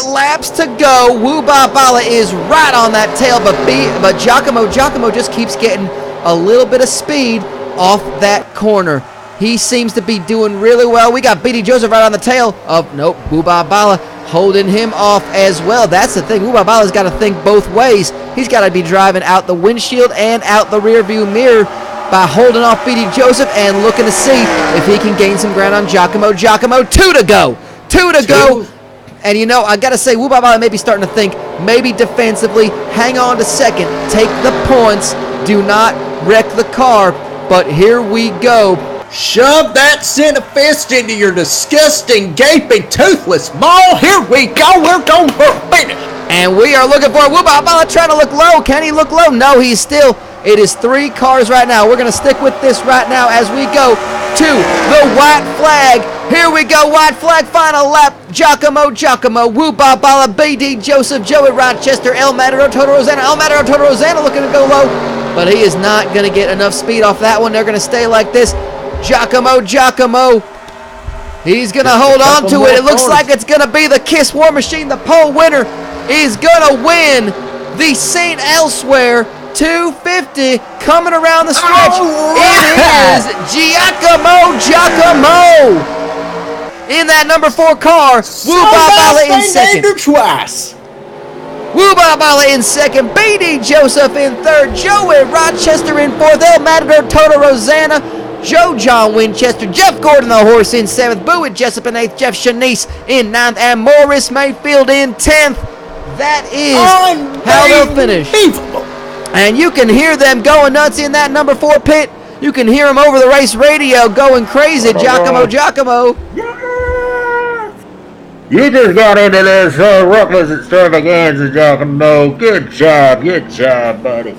laps to go. Wubabala is right on that tail, but Giacomo just keeps getting a little bit of speed off that corner. He seems to be doing really well. We got B.D. Joseph right on the tail of, Wubabala holding him off as well. That's the thing. Wubabala's got to think both ways. He's got to be driving out the windshield and out the rear view mirror by holding off B.D. Joseph and looking to see if he can gain some ground on Giacomo. 2 to go. 2 to go. And I got to say, Wubabala may be starting to think, maybe defensively, hang on to second, take the points, do not wreck the car. But here we go. Shove that center fist into your disgusting, gaping, toothless maw. Here we go. We're going for a finish. And we are looking for Wubabala trying to look low. Can he look low? No, he's still. It is 3 cars right now. We're going to stick with this right now as we go to the white flag. Here we go, white flag, final lap. Giacomo, Wubabala, B.D. Joseph, Joey Rochester, El Matador Toto Rosanna looking to go low. But he is not going to get enough speed off that one. They're going to stay like this. Giacomo. He's going to hold on to it. It looks like it's going to be the Kiss War Machine. The pole winner is going to win the St. Elsewhere 250 coming around the stretch. It is Giacomo in that number 4 car. Wubabala in second. Twice. Wubabala in second. B.D. Joseph in third. Joey Rochester in fourth. El Matador Toto Rosanna. Joe John Winchester. Jeff Gordon the horse in 7th. Boo with Jessup in 8th. Jeff Shanice in 9th. And Morris Mayfield in 10th. That is how they'll finish. And you can hear them going nuts in that number 4 pit. You can hear them over the race radio going crazy. Giacomo. You just got into this reckless extravaganza, Giacomo. Good job, buddy.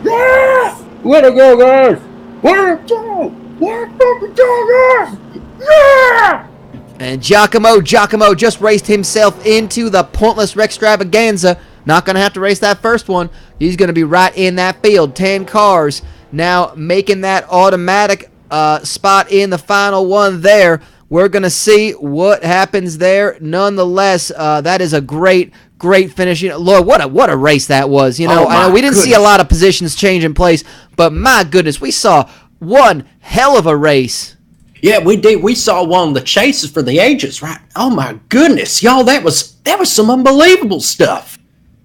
Yeah! Way to go, guys! Way to go, guys! Yeah! And Giacomo just raced himself into the pointless extravaganza. Not going to have to race that first one. He's going to be right in that field. 10 cars now making that automatic spot in the final one there, We're going to see what happens there. Nonetheless, that is a great finish. Lord, what a race that was. I know we didn't see a lot of positions change in place, but my goodness, we saw one hell of a race. Yeah, we did. We saw one of the chases for the ages, right? Oh my goodness, y'all, that was some unbelievable stuff.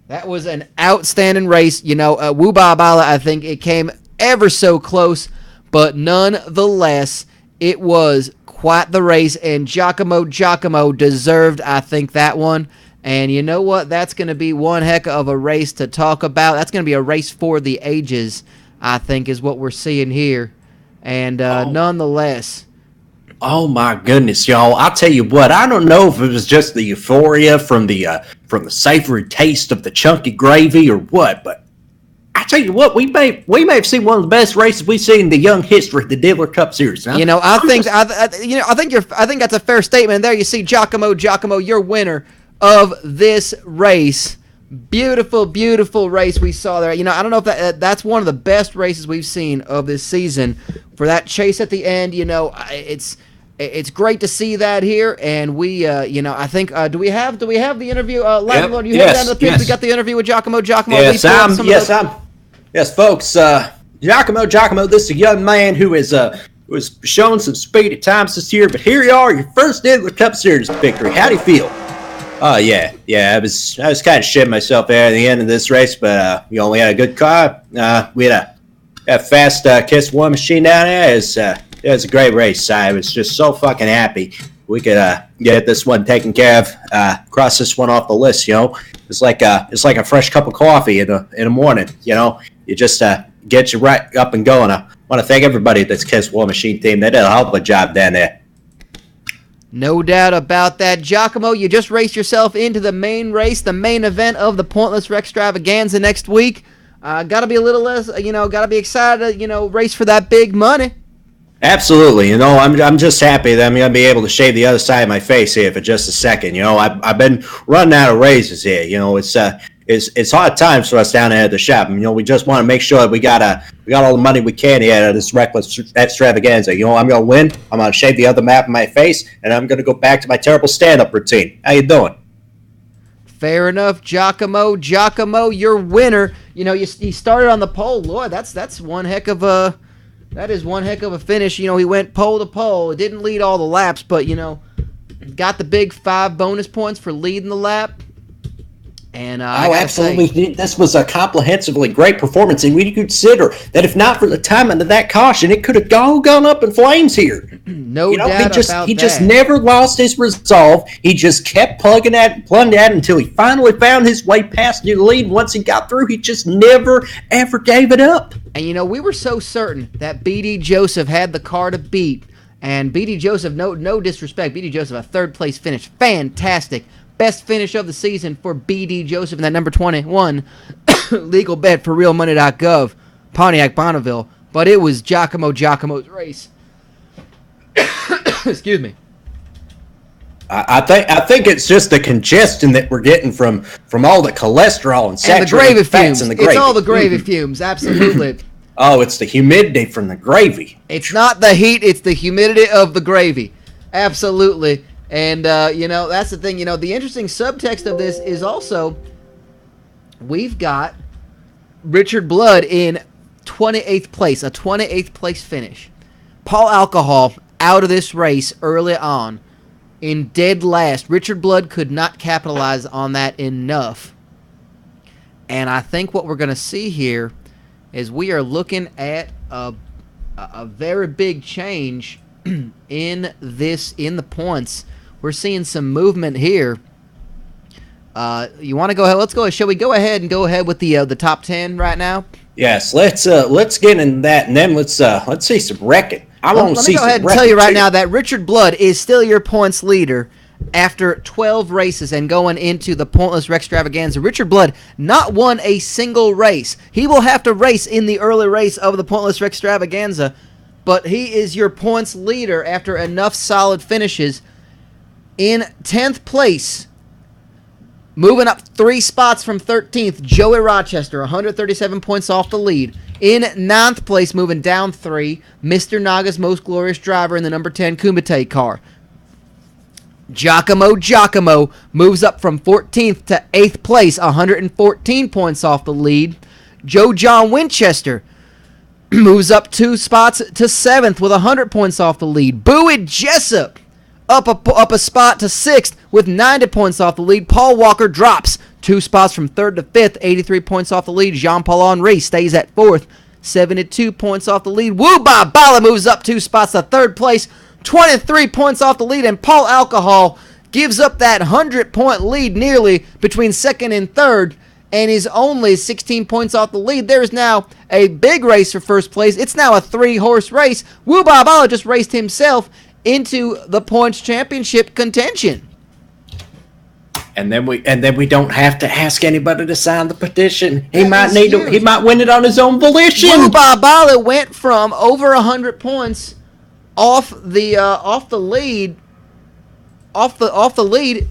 That was an outstanding race. Wu Ba Bala, I think it came ever so close, but nonetheless, it was quite the race, and Giacomo deserved, I think, that one. And you know what? That's going to be one heck of a race to talk about. That's going to be a race for the ages, I think, is what we're seeing here. And nonetheless... Oh my goodness, y'all! I'll tell you what. I don't know if it was just the euphoria from the savory taste of the chunky gravy or what, but I tell you what, we may have seen one of the best races we've seen in the young history of the Diddler Cup Series. I think that's a fair statement. There you see Giacomo, your winner of this race. Beautiful race we saw there. I don't know if that's one of the best races we've seen of this season. For that chase at the end, it's great to see that here. And we, I think, do we have the interview? Landlord, you have down to the pit. We got the interview with Giacomo. Yes, folks. Giacomo, this is a young man who was showing some speed at times this year, but here you are, your first Diddler Cup Series victory. How do you feel? Oh yeah. I was kind of shitting myself there at the end of this race, but we had a good car. We had a fast Kiss War machine down there. It was a great race. I was just so fucking happy we could get this one taken care of. Cross this one off the list. It's like a fresh cup of coffee in the morning. You just get you right up and going. I want to thank everybody at this Kiss War machine team. They did a hell of a job down there. No doubt about that. Giacomo, you just raced yourself into the main race, the main event of the Pointless Rextravaganza next week. Got to be a little less, got to be excited to, race for that big money. Absolutely. I'm just happy that I'm going to be able to shave the other side of my face here for just a second. I've been running out of razors here. It's hard times for us down there at the shop. We just want to make sure that we got all the money we can here at this reckless extravaganza. I'm going to win. I'm going to shave the other map of my face, and I'm going to go back to my terrible stand-up routine. How you doing? Fair enough, Giacomo. Giacomo, your winner. You started on the pole. Lord, that's one heck of a finish. He went pole to pole. It didn't lead all the laps, but got the big 5 bonus points for leading the lap. And absolutely. This was a comprehensively great performance, and we consider that if not for the timing of that caution, it could have gone up in flames here. No doubt about that. He just never lost his resolve. He just kept plugging at it until he finally found his way past the lead. Once he got through, he just never, ever gave it up. And, we were so certain that B.D. Joseph had the car to beat. And B.D. Joseph, no disrespect, B.D. Joseph, a third-place finish. Fantastic. Best finish of the season for B.D. Joseph in that number 21 legal bet for realmoney.gov, Pontiac Bonneville. But it was Giacomo's race. Excuse me. I think it's just the congestion that we're getting from all the cholesterol and saturated fats in the gravy. It's all the gravy fumes, absolutely. Oh, it's the humidity from the gravy. It's not the heat, it's the humidity of the gravy. Absolutely. And, that's the thing. The interesting subtext of this is also we've got Richard Blood in 28th place, a 28th place finish. Paul Alcohol out of this race early on in dead last. Richard Blood could not capitalize on that enough. And I think what we're going to see here is we are looking at a very big change in the points. We're seeing some movement here. You want to go ahead? Let's go. Shall we go ahead with the top 10 right now? Yes, let's get in that, and then let's see some wrecking. Let me go ahead and tell you right now that Richard Blood is still your points leader after 12 races and going into the Pointless Rextravaganza. Richard Blood not won a single race. He will have to race in the early race of the Pointless Rextravaganza, but he is your points leader after enough solid finishes. In 10th place, moving up 3 spots from 13th, Joey Rochester, 137 points off the lead. In 9th place, moving down 3, Mr. Naga's Most Glorious Driver in the number 10 Kumite car. Giacomo moves up from 14th to 8th place, 114 points off the lead. Joe John Winchester moves up 2 spots to 7th with 100 points off the lead. Bowie Jessup up a spot to 6th with 90 points off the lead. Paul Walker drops 2 spots from 3rd to 5th, 83 points off the lead. Jean-Paul Henry stays at 4th, 72 points off the lead. Woo Ba Bala moves up 2 spots to 3rd place, 23 points off the lead. And Paul Alcohol gives up that 100-point lead nearly between 2nd and 3rd, and is only 16 points off the lead. There's now a big race for 1st place. It's now a 3-horse race. Woo Ba Bala just raced himself into the points championship contention. And then we don't have to ask anybody to sign the petition. He might win it on his own volition. Woo Ba Bala went from over 100 points off the lead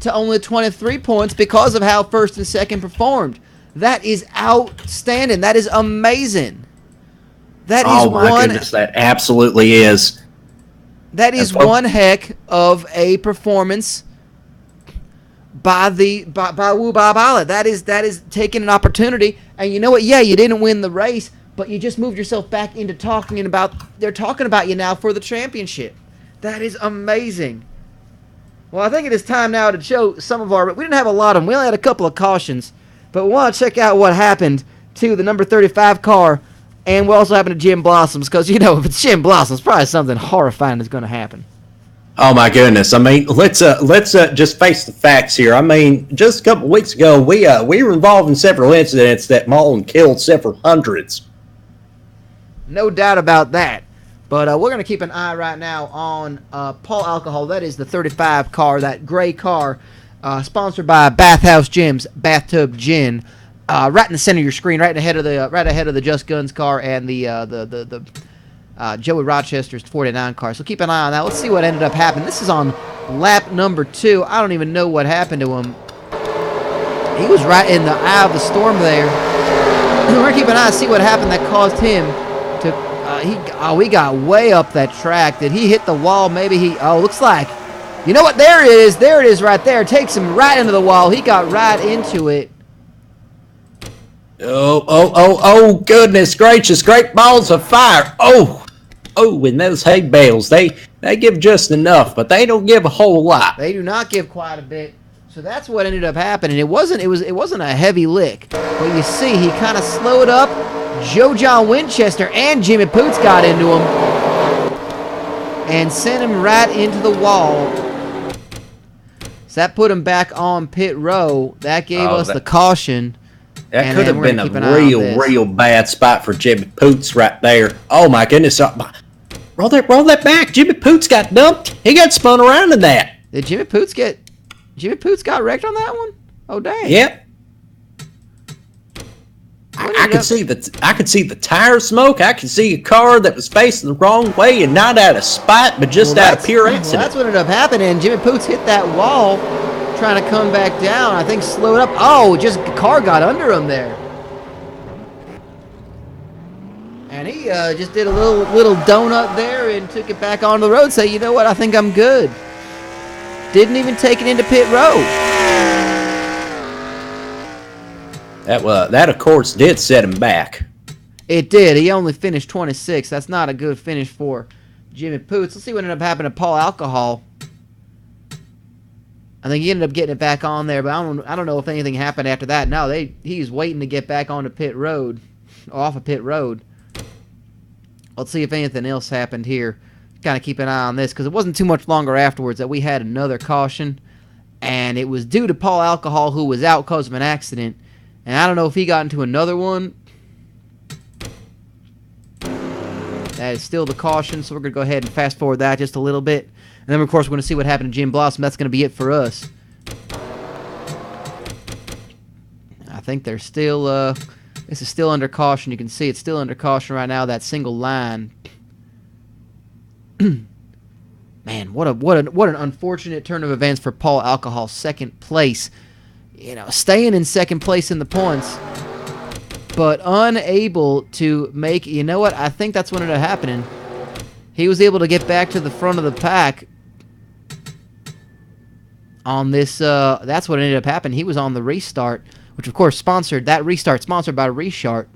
to only 23 points because of how 1st and 2nd performed. That is outstanding. That is amazing. That is goodness, that absolutely is. That is one heck of a performance by Woo Ba Bala. That is taking an opportunity. And you know what? Yeah, you didn't win the race, but you just moved yourself back into talking about. They're talking about you now for the championship. That is amazing. Well, I think it is time now to show some of our. We didn't have a lot of them. We only had a couple of cautions, but we want to check out what happened to the number 35 car. And what also happened to Jim Blossoms, because, you know, if it's Jim Blossoms, probably something horrifying is going to happen. Oh, my goodness. I mean, let's just face the facts here. I mean, just a couple of weeks ago, we were involved in several incidents that mauled and killed several hundreds. No doubt about that. But we're going to keep an eye right now on Paul Alcohol. That is the 35 car, that gray car, sponsored by Bathhouse Gym's Bathtub Gin. Right in the center of your screen, right ahead of the Just Guns car and the Joey Rochester's 49 car. So keep an eye on that. Let's see what ended up happening. This is on lap number 2. I don't even know what happened to him. He was right in the eye of the storm there. We're gonna keep an eye, see what happened that caused him to. He got way up that track. Did he hit the wall? Maybe he. Oh, looks like. You know what? There it is. There it is right there. Takes him right into the wall. He got right into it. Oh, goodness gracious, great balls of fire. Oh, and those hay bales, they give just enough, but they don't give a whole lot. They do not give quite a bit. So that's what ended up happening. It wasn't a heavy lick. But you see, he kind of slowed up. Joe John Winchester and Jimmy Poots got into him and sent him right into the wall. So that put him back on pit row. That gave us the caution. That could have been a real bad spot for Jimmy Poots right there. Oh, my goodness. Roll that back. Jimmy Poots got dumped. He got spun around in that. Did Jimmy Poots got wrecked on that one? Oh, dang. Yep. I could see the tire smoke. I could see a car that was facing the wrong way and not out of spite, but just out of pure accident. Well, that's what ended up happening. Jimmy Poots hit that wall, trying to come back down. I think slowed up. Oh, just the car got under him there. And he just did a little donut there and took it back onto the road. Say, you know what? I think I'm good. Didn't even take it into pit road. That of course did set him back. It did. He only finished 26. That's not a good finish for Jimmy Poots. Let's see what ended up happening to Paul Alcohol. I think he ended up getting it back on there, but I don't know if anything happened after that. No, he's waiting to get back onto pit road, off of pit road. Let's see if anything else happened here. Kind of keep an eye on this, because it wasn't too much longer afterwards that we had another caution, and it was due to Paul Alcohol, who was out because of an accident. And I don't know if he got into another one. That is still the caution, so we're going to go ahead and fast forward that just a little bit. And then, of course, we're going to see what happened to Jim Blossom. That's going to be it for us. I think they're still, this is still under caution. You can see it's still under caution right now, that single line. Man, what an unfortunate turn of events for Paul Alcohol, second place. You know, staying in second place in the points, but unable to make, you know what, I think that's what ended up happening. He was able to get back to the front of the pack. on this. That's what ended up happening. He was on the restart, which of course sponsored by Restart.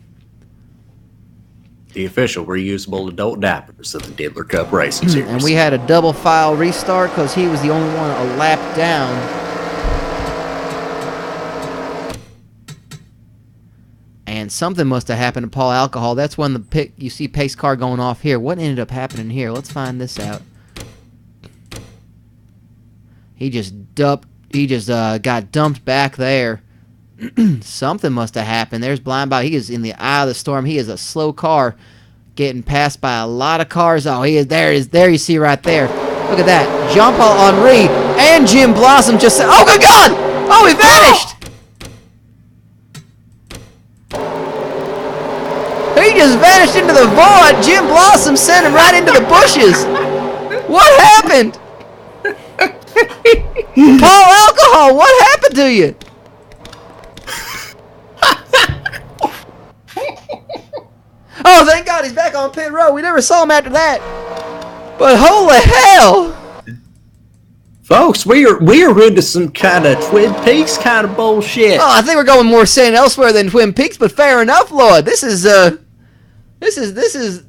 The official reusable adult diapers of the Diddler Cup Racing Series. And we had a double file restart because he was the only one a lap down. And something must have happened to Paul Alcohol. That's when you see pace car going off here. What ended up happening here? Let's find this out. He just got dumped back there. Something must have happened. There's Blind Bob. He is in the eye of the storm. He is a slow car, getting passed by a lot of cars. Oh, he is there. You see right there. Look at that. Jean-Paul Henry and Jim Blossom just said, "Oh, good God! Oh, he vanished!" He just vanished into the void. Jim Blossom sent him right into the bushes. What happened? Paul Alcohol, what happened to you? Oh, thank God he's back on pit road. We never saw him after that. But holy hell! Folks, we are into some kind of Twin Peaks kind of bullshit. Oh, I think we're going more sane elsewhere than Twin Peaks, but fair enough, Lord. This is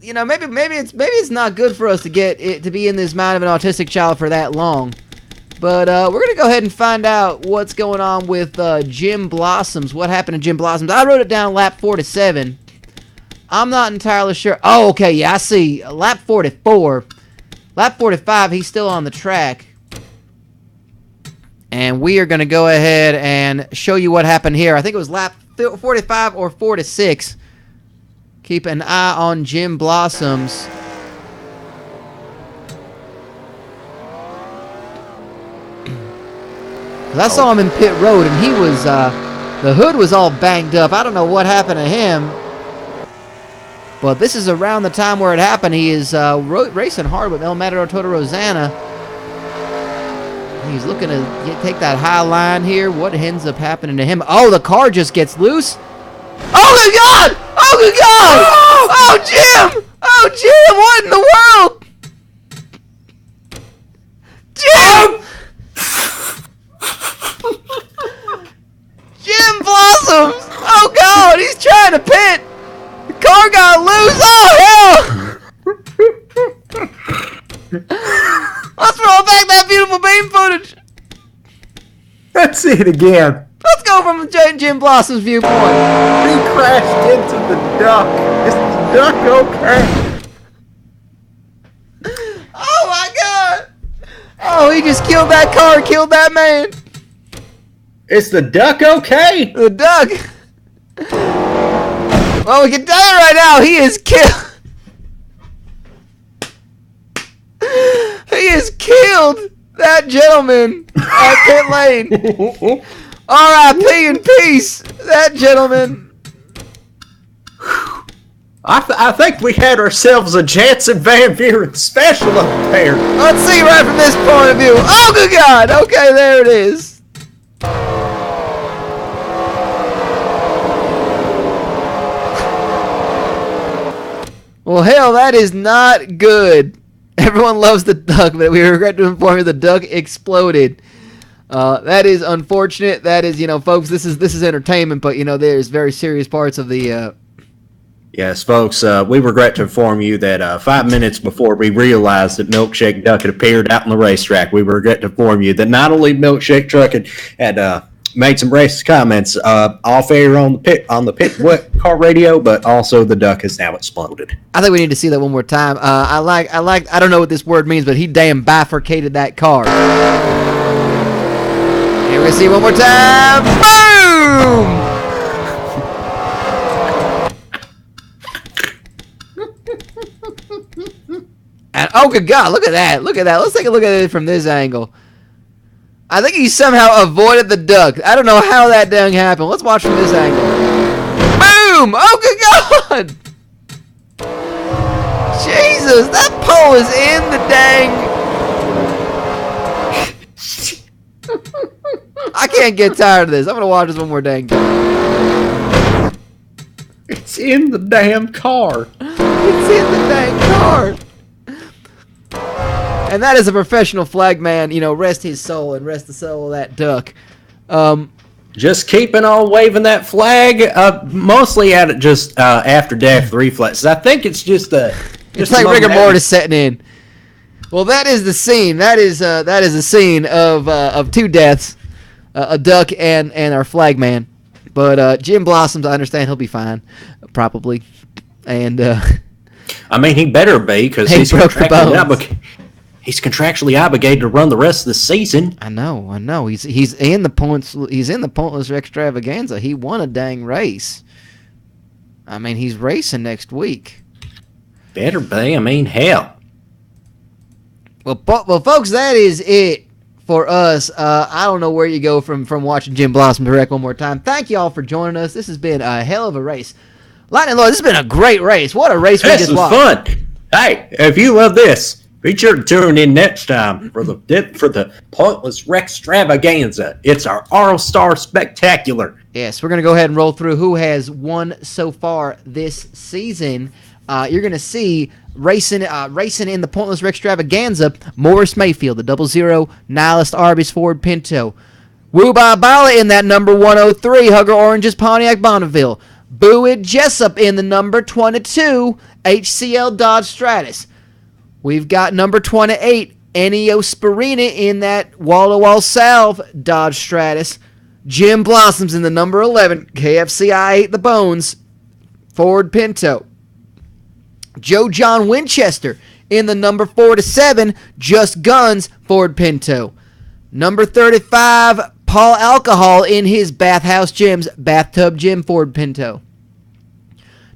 you know, maybe it's not good for us to get it to be in this Mind of an Autistic Child for that long. But we're gonna go ahead and find out what's going on with Jim Blossoms. What happened to Jim Blossoms? I wrote it down lap 47. I'm not entirely sure. Oh, okay, yeah, I see. Lap 44. Lap 45, he's still on the track. And we are going to go ahead and show you what happened here. I think it was lap 45 or 46. Keep an eye on Jim Blossoms. I saw him in pit road, and he was, the hood was all banged up. I don't know what happened to him. But this is around the time where it happened. He is racing hard with El Matador Toto Rosanna. He's looking to take that high line here. What ends up happening to him? Oh, the car just gets loose. Oh, good God! Oh, good God! Oh, Jim! Oh, Jim! What in the world? Jim! Jim Blossoms! Oh, God! He's trying to pit! The car got loose! Oh, hell! Let's roll back that beautiful beam footage! Let's see it again. Let's go from Jim Blossom's viewpoint. He crashed into the duck. Is the duck okay? Oh my God! Oh, he just killed that car, killed that man. Is the duck okay? The duck. Well, we can tell you right now, he is killed. He has killed that gentleman at pit lane. R.I.P. in peace, that gentleman. I think we had ourselves a Jansen Van Buren special up there. Let's see right from this point of view. Oh, good God. Okay, there it is. Well, hell, that is not good. Everyone loves the duck, but we regret to inform you the duck exploded. That is unfortunate. That is, you know, folks, this is entertainment, but, you know, there's very serious parts of the... Yes, folks, we regret to inform you that 5 minutes before we realized that Milkshake Duck had appeared out on the racetrack, we regret to inform you that not only Milkshake Truck had made some racist comments off air on the pit car radio, but also the duck has now exploded. I think we need to see that one more time. I don't know what this word means, but he damn bifurcated that car. Here we see one more time. Boom! And oh, good God, look at that. Look at that. Let's take a look at it from this angle. I think he somehow avoided the duck. I don't know how that dang happened. Let's watch from this angle. Boom! Oh, good God! Jesus, that pole is in the dang... I can't get tired of this. I'm going to watch this one more dang time. It's in the damn car. It's in the dang car. And that is a professional flagman. You know, rest his soul and rest the soul of that duck. Just keeping on waving that flag, mostly at it just after death reflexes. I think it's just it's like rigor mortis setting in. Well, that is the scene. That is the scene of two deaths, a duck and our flagman. But Jim Blossoms, I understand he'll be fine, probably. And I mean, he better be because he's contractually obligated to run the rest of the season. I know. He's in the points. He's in the pointless extravaganza. He won a dang race. I mean, he's racing next week. Better be. I mean, hell. Well, folks, that is it for us. I don't know where you go from watching Jim Blossom direct one more time. Thank you all for joining us. This has been a hell of a race. Lightning Lord, this has been a great race. What a race we just watched. This was fun. Hey, if you love this, be sure to tune in next time for the Pointless Extravaganza. It's our All-Star Spectacular. Yes, we're going to go ahead and roll through who has won so far this season. You're going to see racing in the Pointless Extravaganza, Morris Mayfield, the 00 Nihilist Arby's Ford Pinto. Woo Ba Bala in that number 103, Hugger Orange's Pontiac Bonneville. Boo Jessup in the number 22, HCL Dodge Stratus. We've got number 28, Ennio Sperina in that wall-to-wall salve Dodge Stratus. Jim Blossoms in the number 11, KFC I Ate the Bones, Ford Pinto. Joe John Winchester in the number 47, Just Guns, Ford Pinto. Number 35, Paul Alcohol in his Bathhouse Gyms, Bathtub Gym, Ford Pinto.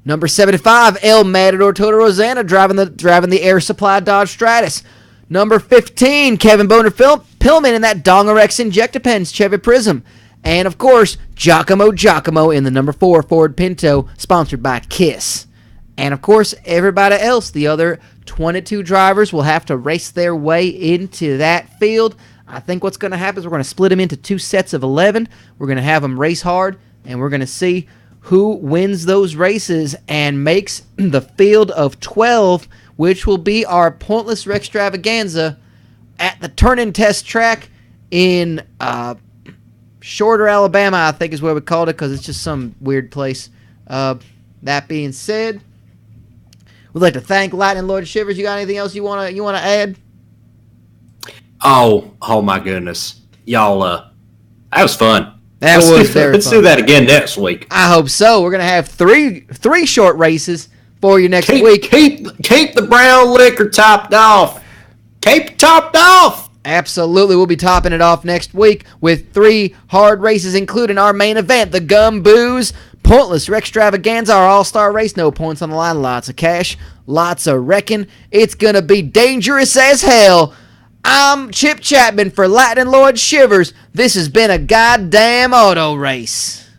Number 75, El Matador Toto Rosanna driving the Air Supply Dodge Stratus. Number 15, Kevin Boner Pillman in that Dongerex Injectapens Chevy Prism. And, of course, Giacomo in the number 4 Ford Pinto, sponsored by KISS. And, of course, everybody else, the other 22 drivers, will have to race their way into that field. I think what's going to happen is we're going to split them into 2 sets of 11. We're going to have them race hard, and we're going to see who wins those races and makes the field of 12, which will be our Pointless Extravaganza at the turn-in test track in Shorter, Alabama, I think is what we called it, because it's just some weird place. That being said, we'd like to thank Lightning Lord Shivers. You got anything else you wanna add? Oh my goodness, y'all! That was fun. Let's do that again next week. I hope so. We're gonna have three short races for you next week. Keep the brown liquor topped off. Keep it topped off. Absolutely, we'll be topping it off next week with 3 hard races, including our main event, the Gum Booze Pointless Extravaganza, our all-star race. No points on the line, lots of cash, lots of wrecking. It's gonna be dangerous as hell. I'm Chip Chapman for Lightning Lord Shivers. This has been a goddamn auto race.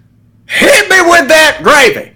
Hit me with that gravy.